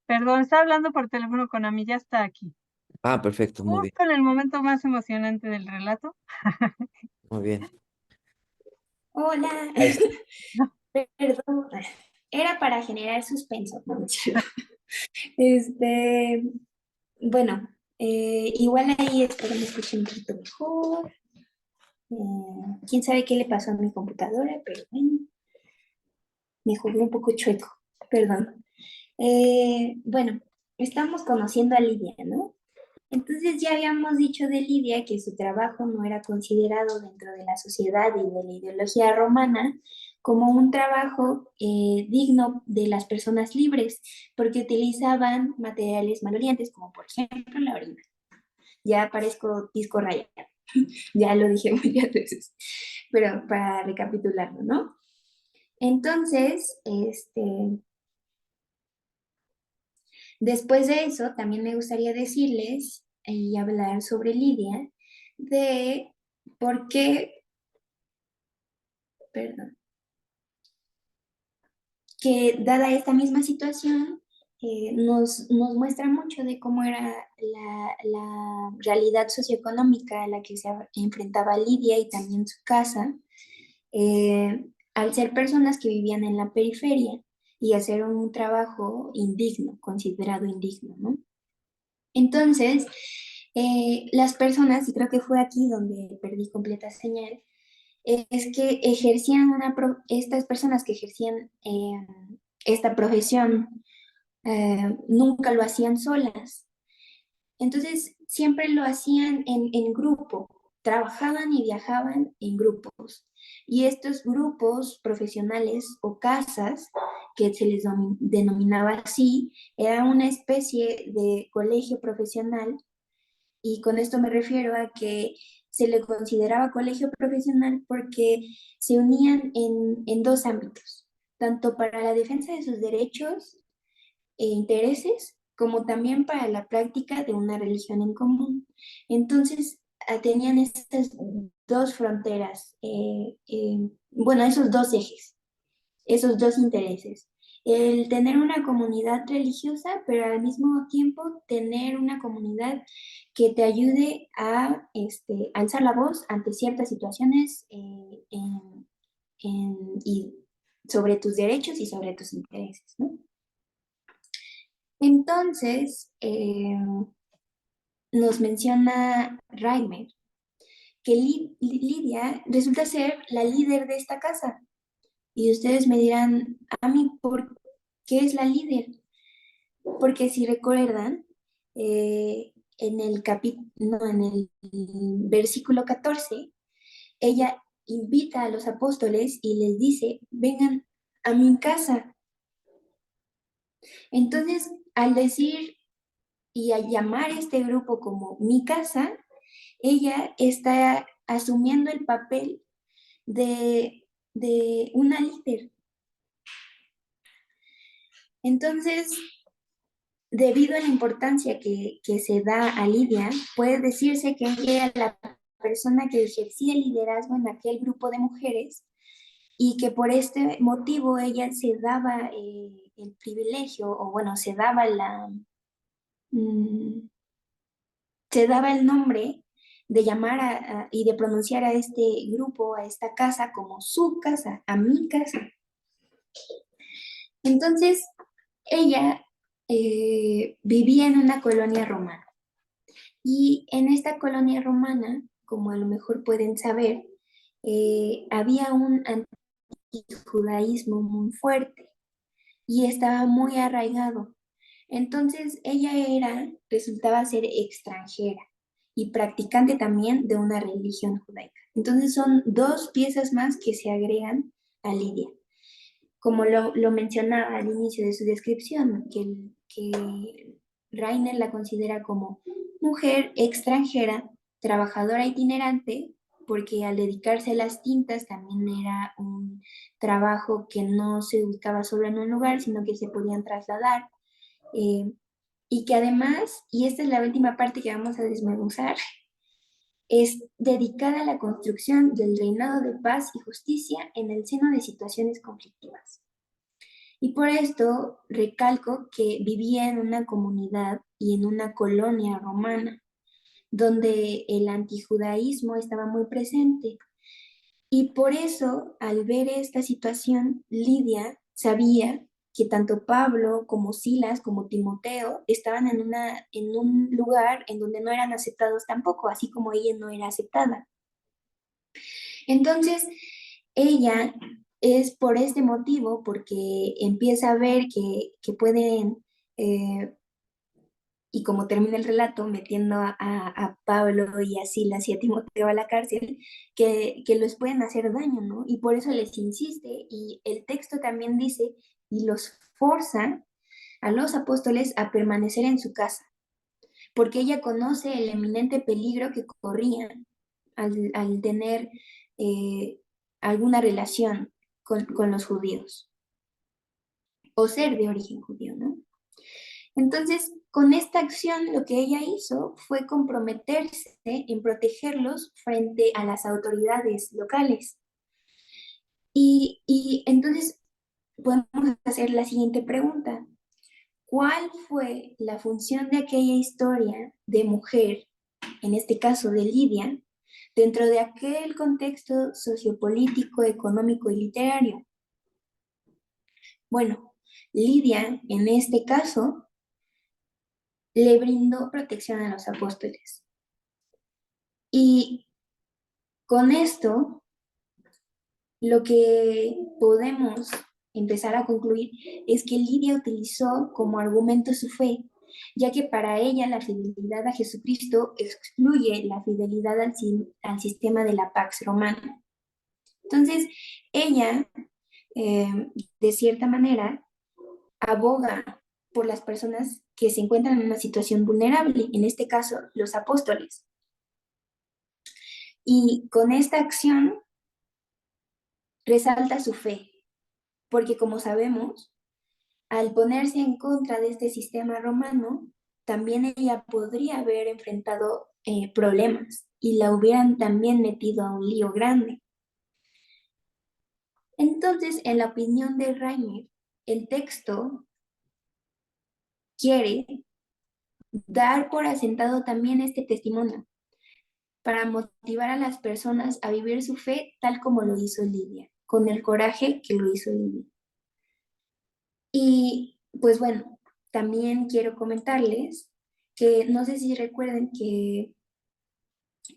Perdón, está hablando por teléfono con Ami, ya está aquí. Ah, perfecto, muy bien, Justo en el momento más emocionante del relato. muy bien. Hola, Ahí está. perdón, era para generar suspenso, ¿no? Este, bueno, igual ahí espero me escuchen un poquito mejor. Quién sabe qué le pasó a mi computadora, pero bueno, me jugué un poco chueco, perdón. Bueno, estamos conociendo a Lidia, ¿no? Entonces ya habíamos dicho de Lidia que su trabajo no era considerado dentro de la sociedad y de la ideología romana como un trabajo digno de las personas libres, porque utilizaban materiales malolientes, como por ejemplo la orina. Ya parezco disco rayado, ya lo dije muchas veces, pero para recapitularlo, ¿no? Entonces, después de eso, también me gustaría decirles y hablar sobre Lidia, de por qué, perdón, que dada esta misma situación, nos muestra mucho de cómo era la realidad socioeconómica a la que se enfrentaba Lidia y también su casa, al ser personas que vivían en la periferia y hacer un trabajo indigno, considerado indigno, ¿no? Entonces, las personas, y creo que fue aquí donde perdí completa señal, es que ejercían estas personas que ejercían esta profesión, nunca lo hacían solas. Entonces, siempre lo hacían en grupo, trabajaban y viajaban en grupos. Y estos grupos profesionales o casas, que se les denominaba así, era una especie de colegio profesional, y con esto me refiero a que se le consideraba colegio profesional porque se unían en dos ámbitos, tanto para la defensa de sus derechos e intereses, como también para la práctica de una religión en común. Entonces, tenían estas dos fronteras, bueno, esos dos ejes, esos dos intereses. El tener una comunidad religiosa, pero al mismo tiempo tener una comunidad que te ayude a alzar la voz ante ciertas situaciones y sobre tus derechos y sobre tus intereses, ¿no? Entonces, nos menciona Reimer que Lidia resulta ser la líder de esta casa. Y ustedes me dirán, a mí, ¿por qué es la líder? Porque si recuerdan, en el no, en el versículo 14, ella invita a los apóstoles y les dice, vengan a mi casa. Entonces, al decir y al llamar a este grupo como mi casa, ella está asumiendo el papel de una líder. Entonces, debido a la importancia que se da a Lidia, puede decirse que ella era la persona que ejercía el liderazgo en aquel grupo de mujeres y que por este motivo ella se daba el privilegio, o bueno, mm, se daba el nombre de llamar y de pronunciar a este grupo, a esta casa, como su casa, a mi casa. Entonces, ella vivía en una colonia romana. Y en esta colonia romana, como a lo mejor pueden saber, había un antijudaísmo muy fuerte y estaba muy arraigado. Entonces ella resultaba ser extranjera y practicante también de una religión judaica. Entonces son dos piezas más que se agregan a Lidia. Como lo mencionaba al inicio de su descripción, que Rainer la considera como mujer extranjera, trabajadora itinerante, porque al dedicarse a las tintas también era un trabajo que no se ubicaba solo en un lugar, sino que se podían trasladar. eh, y que además, y esta es la última parte que vamos a desmenuzar, es dedicada a la construcción del reinado de paz y justicia en el seno de situaciones conflictivas. Y por esto recalco que vivía en una comunidad y en una colonia romana, donde el antijudaísmo estaba muy presente. Y por eso, al ver esta situación, Lidia sabía que tanto Pablo como Silas como Timoteo estaban en un lugar en donde no eran aceptados tampoco, así como ella no era aceptada. Entonces, ella es por este motivo, porque empieza a ver que pueden, y como termina el relato, metiendo a Pablo y a Silas y a Timoteo a la cárcel, que los pueden hacer daño, ¿no? Y por eso les insiste, y el texto también dice, y los forza a los apóstoles a permanecer en su casa, porque ella conoce el eminente peligro que corrían al tener eh, alguna relación con los judíos, o ser de origen judío, ¿no? Entonces, con esta acción lo que ella hizo fue comprometerse en protegerlos frente a las autoridades locales. Y entonces podemos hacer la siguiente pregunta. cuál fue la función de aquella historia de mujer, en este caso de Lidia, dentro de aquel contexto sociopolítico, económico y literario. Bueno, Lidia, en este caso, le brindó protección a los apóstoles. Y con esto, lo que podemos empezar a concluir es que Lidia utilizó como argumento su fe, ya que para ella la fidelidad a Jesucristo excluye la fidelidad al sistema de la Pax Romana. Entonces, ella, eh, de cierta manera, aboga por las personas que se encuentran en una situación vulnerable, en este caso, los apóstoles. Y con esta acción resalta su fe, porque como sabemos, al ponerse en contra de este sistema romano, también ella podría haber enfrentado problemas y la hubieran también metido a un lío grande. Entonces, en la opinión de Reimer, el texto quiere dar por asentado también este testimonio para motivar a las personas a vivir su fe tal como lo hizo Lidia, con el coraje que lo hizo Lidia. Y pues bueno, también quiero comentarles que no sé si recuerden que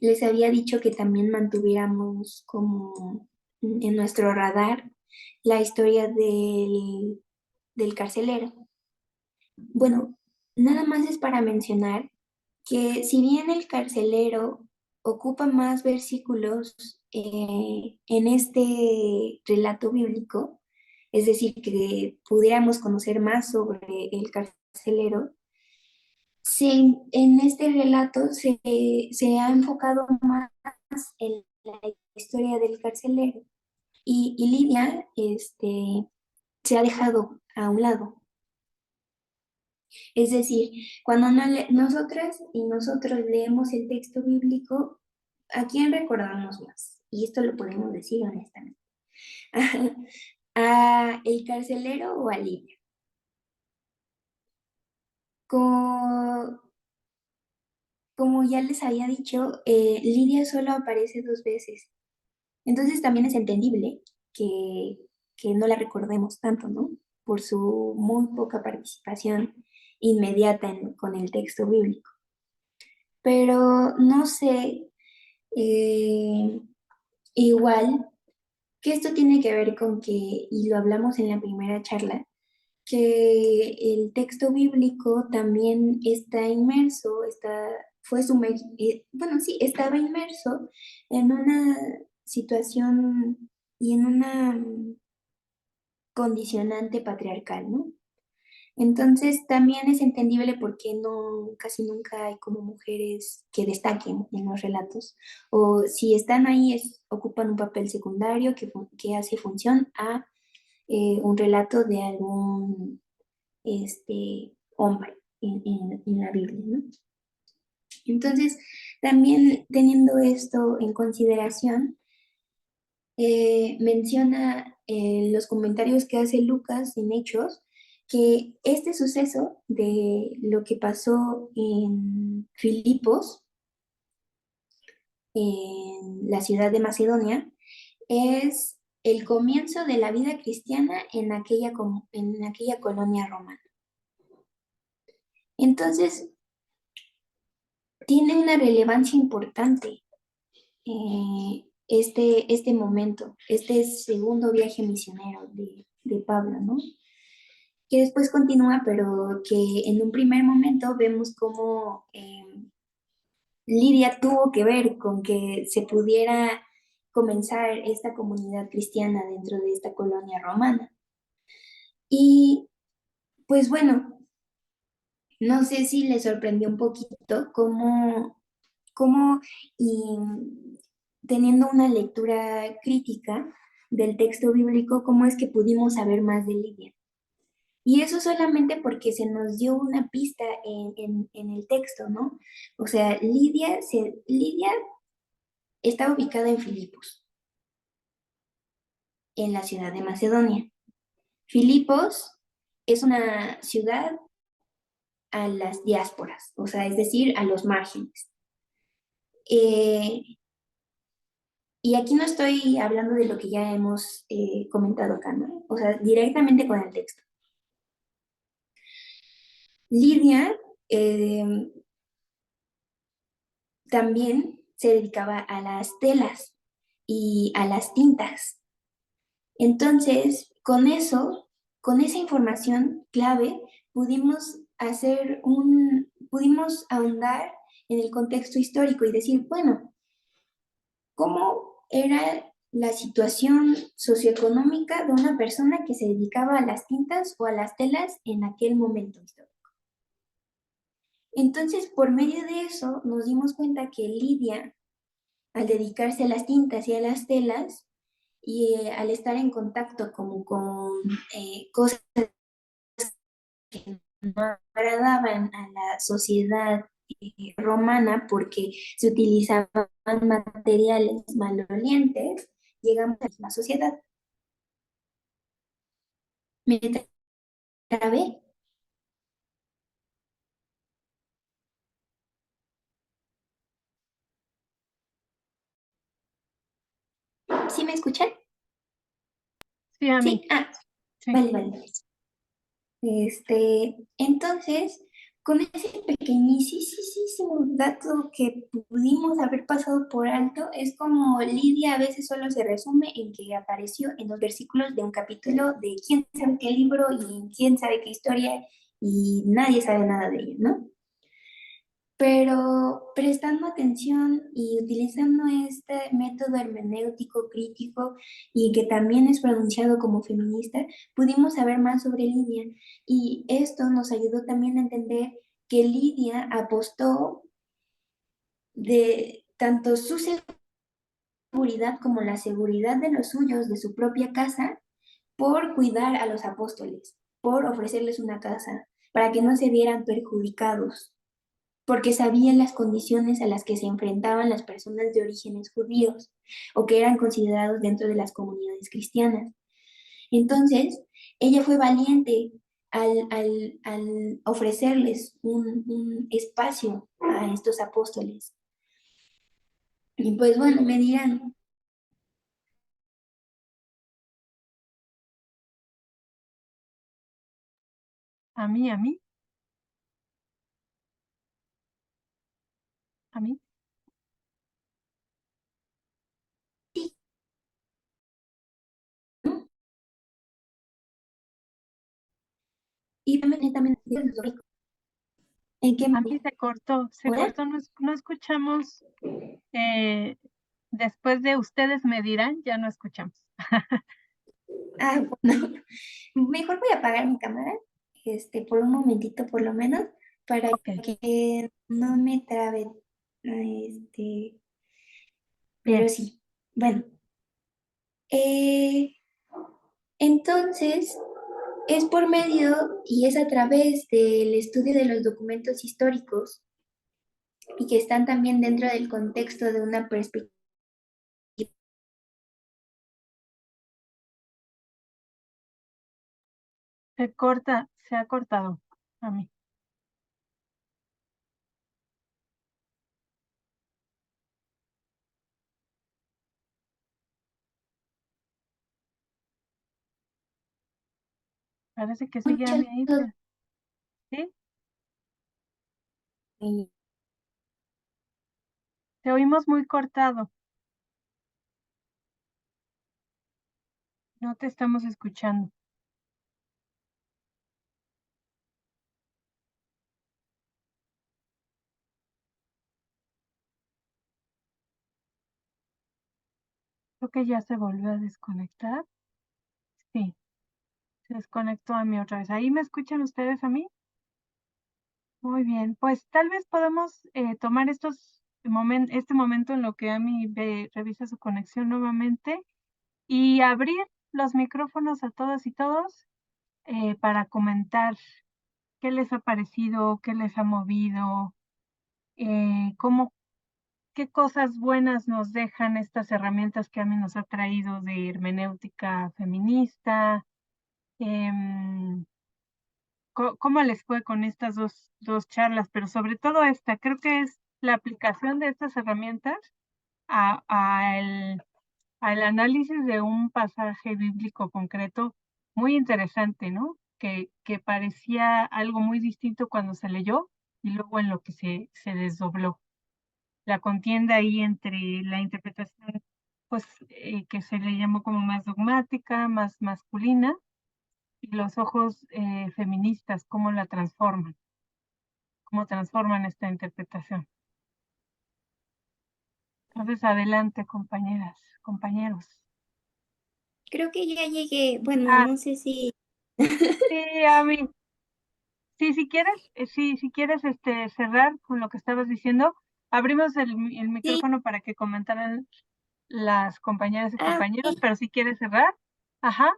les había dicho que también mantuviéramos como en nuestro radar la historia del carcelero. Bueno, nada más es para mencionar que si bien el carcelero ocupa más versículos en este relato bíblico, es decir, que pudiéramos conocer más sobre el carcelero, en este relato se ha enfocado más en la historia del carcelero y Lidia se ha dejado a un lado. Es decir, cuando nosotras y nosotros leemos el texto bíblico, ¿a quién recordamos más? Y esto lo podemos decir honestamente. ¿A el carcelero o a Lidia? Co- Como ya les había dicho, Lidia solo aparece 2 veces. Entonces también es entendible que, que no la recordemos tanto, ¿no? Por su muy poca participación inmediata con el texto bíblico. Pero no sé, eh, igual que esto tiene que ver con que, y lo hablamos en la primera charla, que el texto bíblico también está inmerso, bueno, sí, estaba inmerso en una situación y en una condicionante patriarcal, ¿no? Entonces también es entendible por qué no, casi nunca hay como mujeres que destaquen en los relatos. O si están ahí, ocupan un papel secundario que hace función a un relato de algún hombre en la Biblia, ¿no? Entonces, también teniendo esto en consideración, menciona en los comentarios que hace Lucas en Hechos que este suceso de lo que pasó en Filipos, en la ciudad de Macedonia, es el comienzo de la vida cristiana en aquella colonia romana. Entonces, tiene una relevancia importante este momento, este segundo viaje misionero de Pablo, ¿no? Que después continúa, pero que en un primer momento vemos cómo Lidia tuvo que ver con que se pudiera comenzar esta comunidad cristiana dentro de esta colonia romana. Y pues bueno, no sé si les sorprendió un poquito cómo y teniendo una lectura crítica del texto bíblico, cómo es que pudimos saber más de Lidia. Y eso solamente porque se nos dio una pista en el texto, ¿no? O sea, Lidia está ubicada en Filipos, en la ciudad de Macedonia. Filipos es una ciudad a las diásporas, o sea, es decir, a los márgenes. Eh, y aquí no estoy hablando de lo que ya hemos comentado acá, ¿no? O sea, directamente con el texto. Lidia eh, también se dedicaba a las telas y a las tintas. Entonces, con eso, con esa información clave, pudimos ahondar en el contexto histórico y decir, bueno, ¿cómo era la situación socioeconómica de una persona que se dedicaba a las tintas o a las telas en aquel momento histórico? Entonces, por medio de eso, nos dimos cuenta que Lidia, al dedicarse a las tintas y a las telas, y al estar en contacto como con cosas que no agradaban a la sociedad romana porque se utilizaban materiales malolientes, llegamos a la misma sociedad. Me trabé. ¿Sí me escuchan? Sí, a mí. Sí, ah, Sí. vale, vale. Entonces, con ese pequeñísimo dato que pudimos haber pasado por alto, es como Lidia a veces solo se resume en que apareció en los versículos de un capítulo de quién sabe qué libro y quién sabe qué historia y nadie sabe nada de ella, ¿no? Pero prestando atención y utilizando este método hermenéutico crítico y que también es pronunciado como feminista, pudimos saber más sobre Lidia. Y esto nos ayudó también a entender que Lidia apostó de tanto su seguridad como la seguridad de los suyos, de su propia casa, por cuidar a los apóstoles, por ofrecerles una casa, para que no se vieran perjudicados porque sabían las condiciones a las que se enfrentaban las personas de orígenes judíos o que eran considerados dentro de las comunidades cristianas. Entonces, ella fue valiente al ofrecerles un espacio a estos apóstoles. Y pues bueno, me dirán, A mí, a mí. ¿no? Y también, ¿en qué? A mí se ¿Hola? cortó, no, no escuchamos. eh, Después de ustedes me dirán, ya no escuchamos. Ah, bueno, mejor voy a apagar mi cámara, por un momentito por lo menos, para Ok, que no me trabe, pero bien. sí. Bueno, eh, entonces es por medio y es a través del estudio de los documentos históricos y que están también dentro del contexto de una perspectiva. Se ha cortado a mí. Parece que sigue a mí ahí, ¿sí? Te oímos muy cortado. No te estamos escuchando. Creo que ya se volvió a desconectar. Sí, se desconectó a mí otra vez. ¿Ahí me escuchan ustedes a mí? Muy bien, pues tal vez podemos tomar este momento en lo que Ami revisa su conexión nuevamente y abrir los micrófonos a todas y todos para comentar qué les ha parecido, qué les ha movido, cómo, qué cosas buenas nos dejan estas herramientas que Ami nos ha traído de hermenéutica feminista, em, cómo les fue con estas dos charlas, pero sobre todo esta, creo que es la aplicación de estas herramientas al análisis de un pasaje bíblico concreto muy interesante, ¿no? Que parecía algo muy distinto cuando se leyó y luego en lo que se desdobló. La contienda ahí entre la interpretación, pues, que se le llamó como más dogmática, más masculina, y los ojos feministas, cómo transforman esta interpretación. Entonces, adelante, compañeras, compañeros. Creo que ya llegué, bueno, Ah, no sé si... sí, Ami. Sí, si quieres cerrar con lo que estabas diciendo, abrimos el Sí, micrófono para que comentaran las compañeras y compañeros, ok. pero si quieres cerrar, ajá,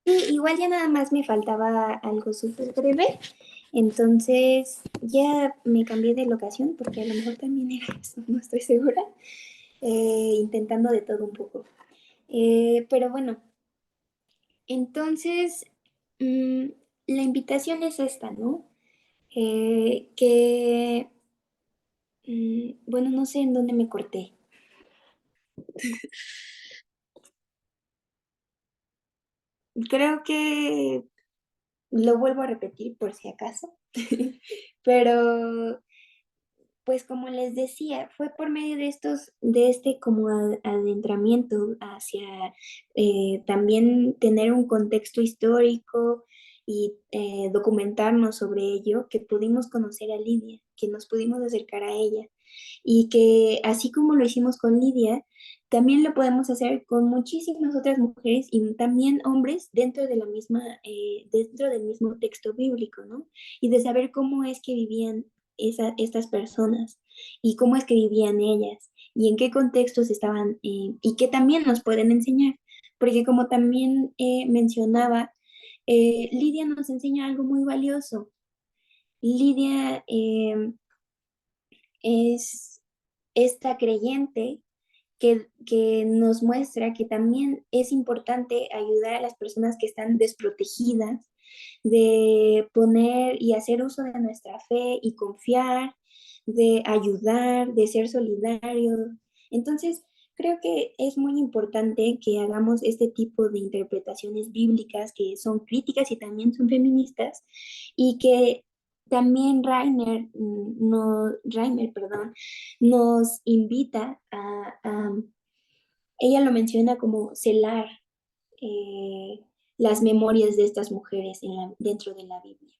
Sí, igual ya nada más me faltaba algo súper breve. Entonces ya me cambié de locación porque a lo mejor también era eso, no estoy segura. Intentando de todo un poco. Pero bueno, entonces mm, la invitación es esta, ¿no? Bueno, no sé en dónde me corté. Creo que lo vuelvo a repetir por si acaso, pero pues como les decía, fue por medio de de este como adentramiento hacia también tener un contexto histórico y documentarnos sobre ello, que pudimos conocer a Lidia, que nos pudimos acercar a ella y que así como lo hicimos con Lidia, también lo podemos hacer con muchísimas otras mujeres y también hombres dentro de la misma, dentro del mismo texto bíblico, ¿no? Y de saber cómo es que vivían estas personas y cómo es que vivían ellas y en qué contextos estaban y que también nos pueden enseñar. Porque como también mencionaba, Lidia nos enseña algo muy valioso. Lidia es esta creyente que nos muestra que también es importante ayudar a las personas que están desprotegidas, de poner y hacer uso de nuestra fe y confiar, de ayudar, de ser solidarios. Entonces, creo que es muy importante que hagamos este tipo de interpretaciones bíblicas que son críticas y también son feministas y que también Reimer, perdón, nos invita ella lo menciona como celar eh, las memorias de estas mujeres dentro de la Biblia.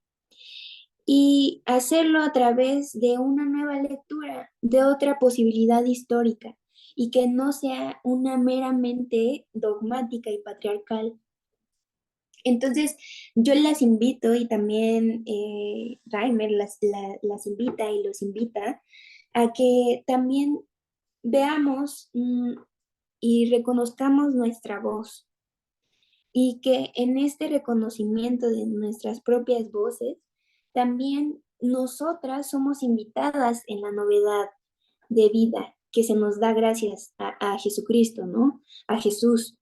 Y hacerlo a través de una nueva lectura, de otra posibilidad histórica, y que no sea una meramente dogmática y patriarcal. Entonces, yo las invito y también Reimer las invita y los invita a que también veamos y reconozcamos nuestra voz y que en este reconocimiento de nuestras propias voces, también nosotras somos invitadas en la novedad de vida que se nos da gracias a Jesucristo, ¿no? A Jesús.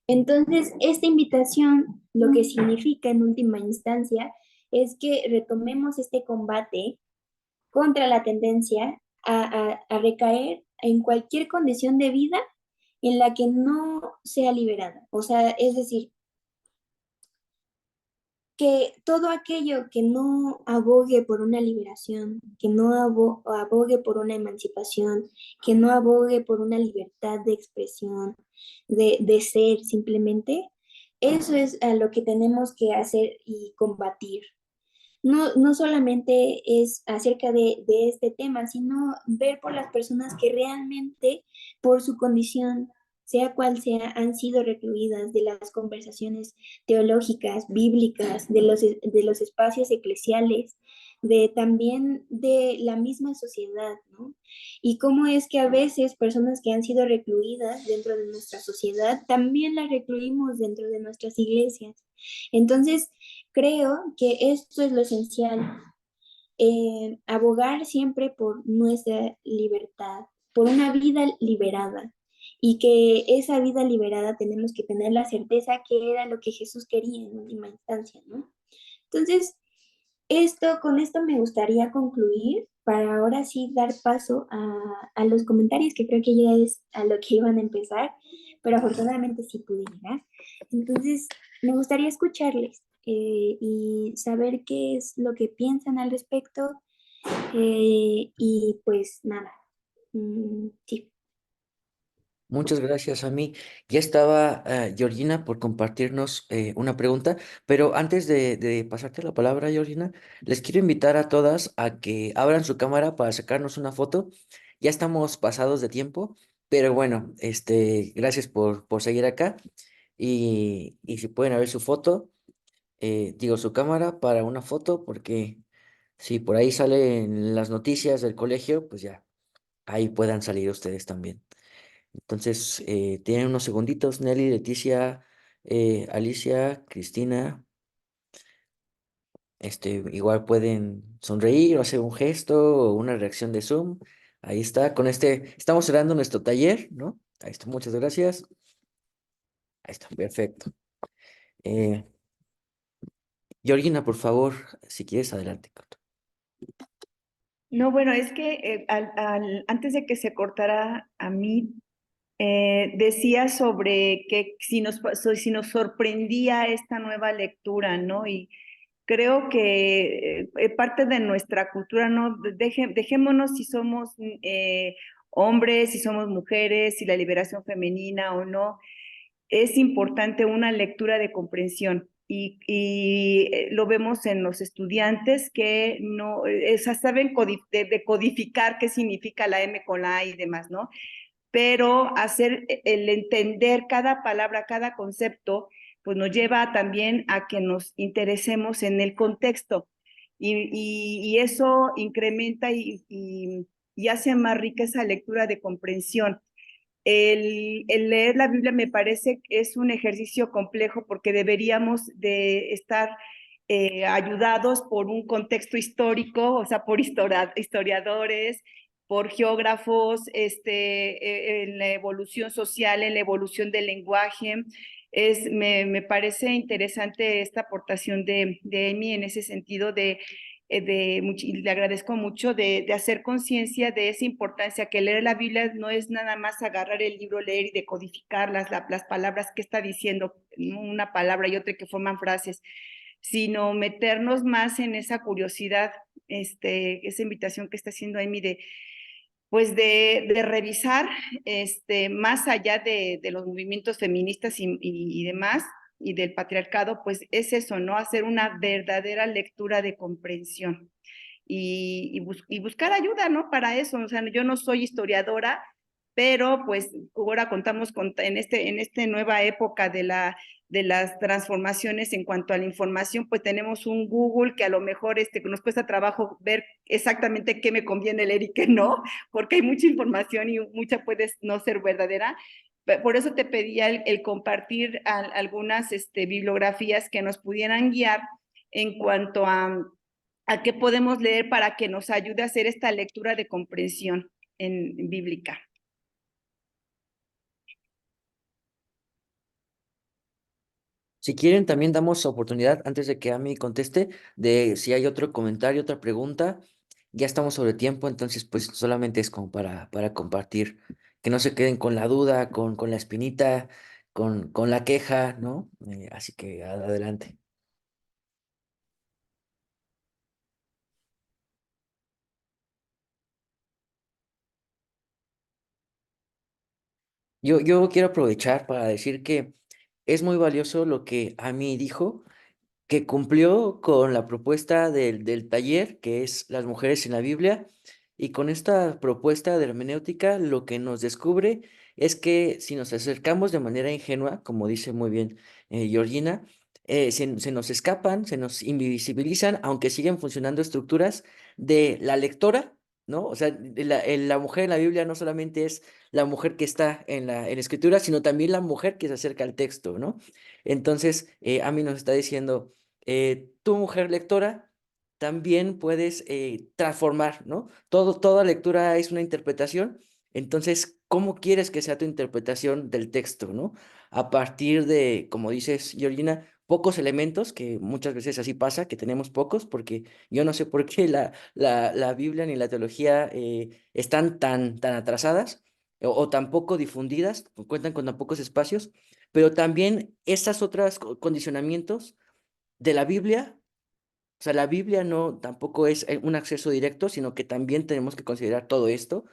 Entonces, esta invitación lo que significa en última instancia es que retomemos este combate contra la tendencia a recaer en cualquier condición de vida en la que no sea liberada. O sea, es decir, que todo aquello que no abogue por una liberación, que no abogue por una emancipación, que no abogue por una libertad de expresión, de ser simplemente, eso es a lo que tenemos que hacer y combatir. No solamente es acerca de este tema, sino ver por las personas que realmente, por su condición, sea cual sea, han sido recluidas de las conversaciones teológicas, bíblicas, de los espacios eclesiales, de también de la misma sociedad, ¿no? Y cómo es que a veces personas que han sido recluidas dentro de nuestra sociedad, también las recluimos dentro de nuestras iglesias. Entonces, creo que esto es lo esencial, abogar siempre por nuestra libertad, por una vida liberada, y que esa vida liberada tenemos que tener la certeza que era lo que Jesús quería en última instancia, ¿no? Entonces, con esto me gustaría concluir para ahora sí dar paso a los comentarios, que creo que ya es a lo que iban a empezar, pero afortunadamente sí pude llegar. Entonces, me gustaría escucharles y saber qué es lo que piensan al respecto. Y pues nada, sí. Muchas gracias a mí. Ya estaba Georgina por compartirnos una pregunta, pero antes de pasarte la palabra, Georgina, les quiero invitar a todas a que abran su cámara para sacarnos una foto. Ya estamos pasados de tiempo, pero bueno, gracias por seguir acá y si pueden abrir su foto, digo su cámara para una foto, porque si por ahí salen las noticias del colegio, pues ya, ahí puedan salir ustedes también. Entonces, tienen unos segunditos, Nelly, Leticia, Alicia, Cristina, igual pueden sonreír o hacer un gesto o una reacción de Zoom. Ahí está, estamos cerrando nuestro taller, ¿no? Ahí está, muchas gracias. Ahí está, perfecto. Eh, Georgina, por favor, si quieres, adelante. No, bueno, es que antes de que se cortara a mí, decía sobre que si nos sorprendía esta nueva lectura, ¿no? Y creo que parte de nuestra cultura, ¿no? Dejémonos si somos hombres, si somos mujeres, si la liberación femenina o no, es importante una lectura de comprensión. Lo vemos en los estudiantes que no, saben de codificar qué significa la M con la A y demás, ¿no? Pero hacer el entender cada palabra, cada concepto, pues nos lleva también a que nos interesemos en el contexto y eso incrementa y hace más rica esa lectura de comprensión. El leer la Biblia me parece que es un ejercicio complejo porque deberíamos de estar ayudados por un contexto histórico, o sea, por historiadores, por geógrafos, en la evolución social, en la evolución del lenguaje. Me parece interesante esta aportación de Amy en ese sentido y le agradezco mucho de hacer conciencia de esa importancia, que leer la Biblia no es nada más agarrar el libro, leer y decodificar las palabras que está diciendo, una palabra y otra que forman frases, sino meternos más en esa curiosidad, esa invitación que está haciendo Amy pues de revisar más allá de los movimientos feministas y demás, y del patriarcado, pues es eso, ¿no? Hacer una verdadera lectura de comprensión y buscar ayuda, ¿no? Para eso, o sea, yo no soy historiadora, pero pues ahora contamos en esta nueva época de las transformaciones en cuanto a la información, pues tenemos un Google que a lo mejor nos cuesta trabajo ver exactamente qué me conviene leer y qué no, porque hay mucha información y mucha puede no ser verdadera. Por eso te pedía el compartir algunas bibliografías que nos pudieran guiar en cuanto a qué podemos leer para que nos ayude a hacer esta lectura de comprensión en bíblica. Si quieren, también damos oportunidad, antes de que Ami conteste, de si hay otro comentario, otra pregunta. Ya estamos sobre tiempo, entonces pues solamente es como para compartir, que no se queden con la duda, con la espinita, con la queja, ¿no? Así que adelante. Yo quiero aprovechar para decir que es muy valioso lo que Ami dijo, que cumplió con la propuesta del taller, que es las mujeres en la Biblia, y con esta propuesta de hermenéutica lo que nos descubre es que si nos acercamos de manera ingenua, como dice muy bien Georgina, se nos escapan, se nos invisibilizan, aunque siguen funcionando estructuras de la lectora, ¿no? O sea, la mujer en la Biblia no solamente es la mujer que está en la escritura, sino también la mujer que se acerca al texto, ¿no? Entonces, a mí nos está diciendo tú, mujer lectora, también puedes transformar, ¿no? Toda lectura es una interpretación, entonces, ¿cómo quieres que sea tu interpretación del texto, ¿no? A partir de, como dices, Georgina, pocos elementos, que muchas veces así pasa, que tenemos pocos, porque yo no sé por qué la Biblia ni la teología están tan atrasadas o tan poco difundidas, cuentan con tan pocos espacios, pero también esas otras condicionamientos de la Biblia. O sea, la Biblia no tampoco es un acceso directo, sino que también tenemos que considerar todo esto,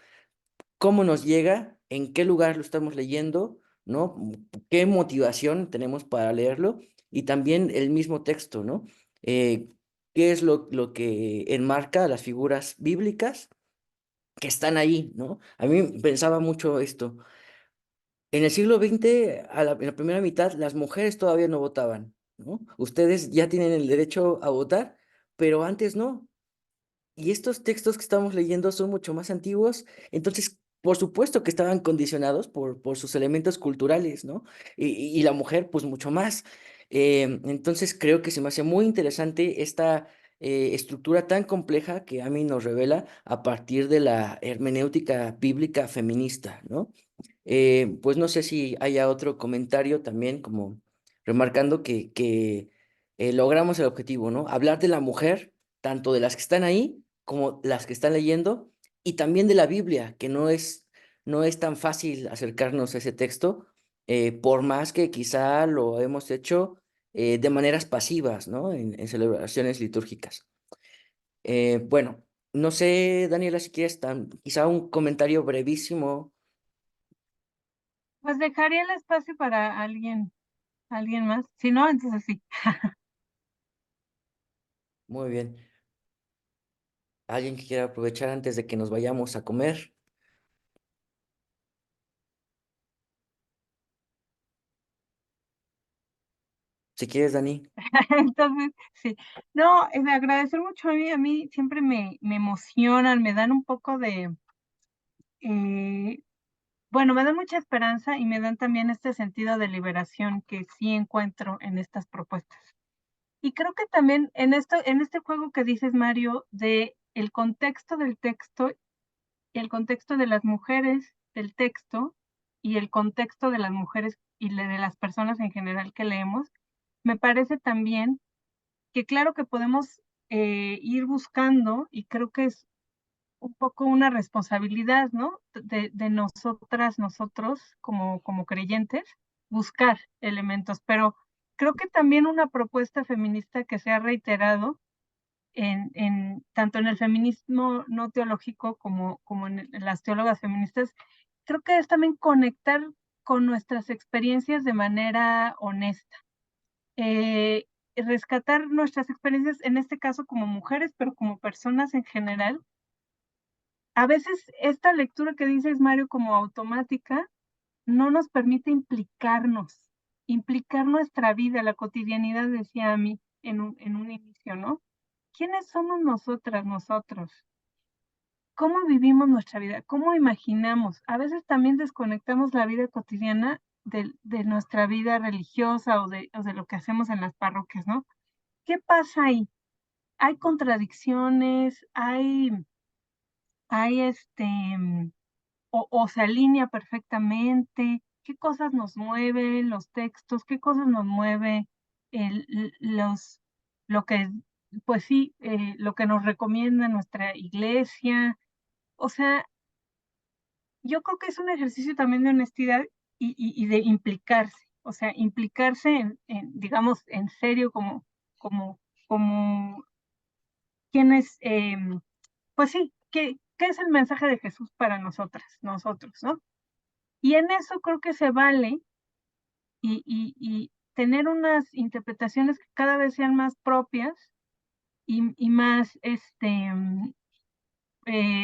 cómo nos llega, en qué lugar lo estamos leyendo, ¿no? ¿Qué motivación tenemos para leerlo? Y también el mismo texto, ¿no? Eh, ¿Qué es lo que enmarca las figuras bíblicas que están ahí, ¿no? A mí pensaba mucho esto. En el siglo XX, en la primera mitad, las mujeres todavía no votaban, ¿no? Ustedes ya tienen el derecho a votar, pero antes no. Y estos textos que estamos leyendo son mucho más antiguos, entonces, por supuesto que estaban condicionados por sus elementos culturales, ¿no? Y la mujer, pues mucho más. Entonces, creo que se me hace muy interesante esta estructura tan compleja que a mí nos revela a partir de la hermenéutica bíblica feminista, ¿no? Pues no sé si haya otro comentario también, como remarcando que logramos el objetivo, ¿no? Hablar de la mujer, tanto de las que están ahí como las que están leyendo, y también de la Biblia, que no es tan fácil acercarnos a ese texto, por más que quizá lo hemos hecho de maneras pasivas, ¿no? En celebraciones litúrgicas. Bueno, no sé, Daniela, si quieres quizá un comentario brevísimo. Pues dejaría el espacio para alguien más. Si no, entonces sí. Muy bien. ¿Alguien que quiera aprovechar antes de que nos vayamos a comer? Si quieres, Dani. Entonces, sí. No, es de agradecer mucho a mí siempre me emocionan, me dan un poco de, eh, bueno, me dan mucha esperanza y me dan también este sentido de liberación que sí encuentro en estas propuestas. Y creo que también en este juego que dices, Mario, de el contexto del texto, el contexto de las mujeres del texto y el contexto de las mujeres y de las personas en general que leemos, me parece también que claro que podemos ir buscando, y creo que es un poco una responsabilidad, ¿no? De nosotras, nosotros, como creyentes, buscar elementos, pero creo que también una propuesta feminista que se ha reiterado tanto en el feminismo no teológico como en las teólogas feministas, creo que es también conectar con nuestras experiencias de manera honesta. Rescatar nuestras experiencias, en este caso como mujeres, pero como personas en general. A veces esta lectura que dices, Mario, como automática, no nos permite implicar nuestra vida, la cotidianidad, decía a mí en un inicio, ¿no? ¿Quiénes somos nosotras, nosotros? ¿Cómo vivimos nuestra vida? ¿Cómo imaginamos? A veces también desconectamos la vida cotidiana de nuestra vida religiosa o de lo que hacemos en las parroquias, ¿no? ¿Qué pasa ahí? Hay contradicciones, hay o se alinea perfectamente, qué cosas nos mueven los textos, qué cosas nos mueve el, lo que, pues sí, lo que nos recomienda nuestra iglesia. O sea, yo creo que es un ejercicio también de honestidad y de implicarse, o sea, implicarse digamos, en serio como, como quienes, pues sí, ¿qué es el mensaje de Jesús para nosotras, nosotros, ¿no? Y en eso creo que se vale y tener unas interpretaciones que cada vez sean más propias y más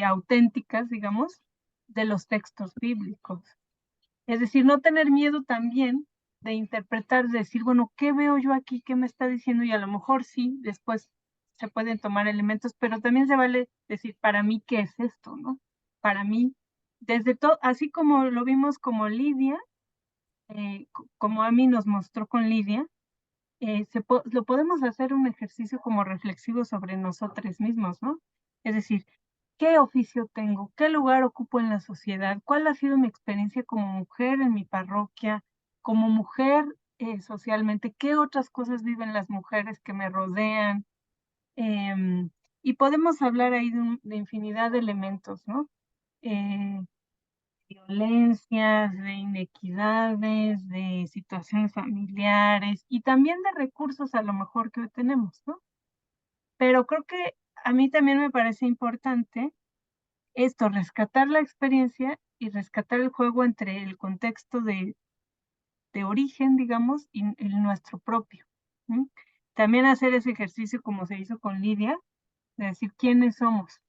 auténticas, digamos, de los textos bíblicos. Es decir, no tener miedo también de interpretar, de decir, bueno, ¿qué veo yo aquí? ¿Qué me está diciendo? Y a lo mejor sí, después se pueden tomar elementos, pero también se vale decir, para mí, ¿qué es esto? ¿No? Para mí, desde todo, así como lo vimos como Lidia, como a mí nos mostró con Lidia, lo podemos hacer un ejercicio como reflexivo sobre nosotros mismos, ¿no? Es decir, ¿qué oficio tengo? ¿Qué lugar ocupo en la sociedad? ¿Cuál ha sido mi experiencia como mujer en mi parroquia? Como mujer socialmente, qué otras cosas viven las mujeres que me rodean. Em, y podemos hablar ahí de infinidad de elementos, ¿no? Eh, Violencias, de inequidades, de situaciones familiares y también de recursos a lo mejor que hoy tenemos, ¿no? Pero creo que a mí también me parece importante esto, rescatar la experiencia y rescatar el juego entre el contexto de origen, digamos, y el nuestro propio. ¿Mm? También hacer ese ejercicio como se hizo con Lidia, de decir quiénes somos.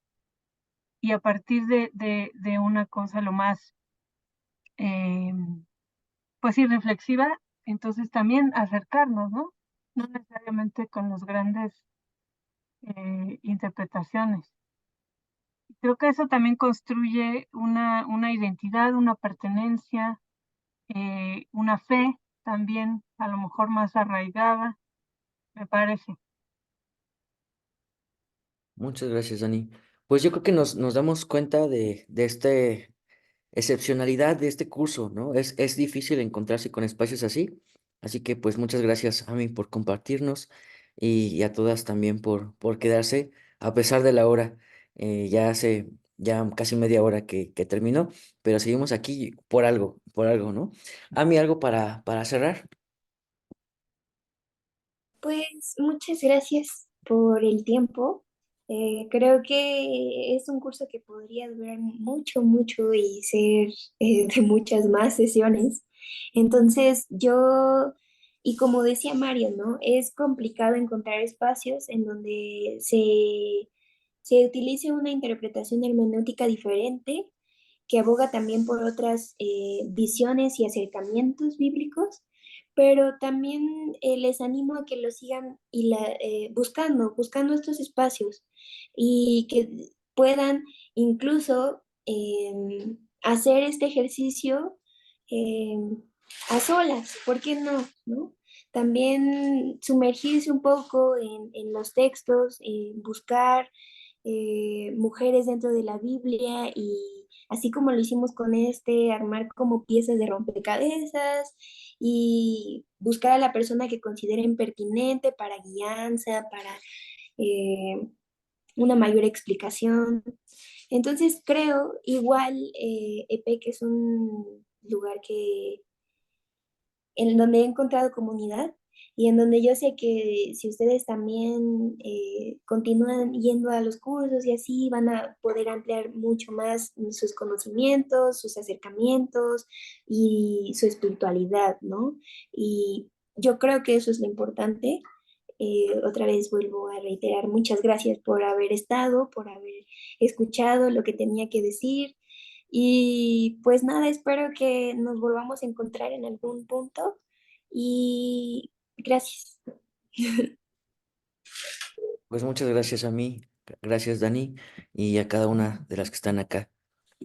Y a partir de una cosa lo más, eh, pues sí, reflexiva, entonces también acercarnos, ¿no? No necesariamente con las grandes interpretaciones. Creo que eso también construye una identidad, una pertenencia, una fe también, a lo mejor más arraigada, me parece. Muchas gracias, Dani. Pues yo creo que nos damos cuenta de este excepcionalidad de este curso, ¿no? Es difícil encontrarse con espacios así, así que pues muchas gracias a mí por compartirnos y a todas también por quedarse a pesar de la hora. Ya hace ya casi media hora que terminó, pero seguimos aquí por algo, ¿no? A mí algo para cerrar. Pues muchas gracias por el tiempo. Creo que es un curso que podría durar mucho, mucho y ser de muchas más sesiones. Entonces, y como decía Mario, ¿no? Es complicado encontrar espacios en donde se utilice una interpretación hermenéutica diferente que aboga también por otras visiones y acercamientos bíblicos, pero también les animo a que lo sigan buscando estos espacios y que puedan incluso hacer este ejercicio eh, a solas, ¿por qué no? ¿No? También sumergirse un poco en los textos, buscar mujeres dentro de la Biblia y así como lo hicimos con armar como piezas de rompecabezas y buscar a la persona que consideren pertinente para guianza, para eh, una mayor explicación. Entonces creo, igual, EPEC es un lugar en donde he encontrado comunidad y en donde yo sé que si ustedes también continúan yendo a los cursos y así van a poder ampliar mucho más sus conocimientos, sus acercamientos y su espiritualidad, ¿no? Y yo creo que eso es lo importante. Otra vez vuelvo a reiterar, muchas gracias por haber estado, por haber escuchado lo que tenía que decir. Y pues nada, espero que nos volvamos a encontrar en algún punto. Y gracias. Pues muchas gracias a mí, gracias Dani y a cada una de las que están acá.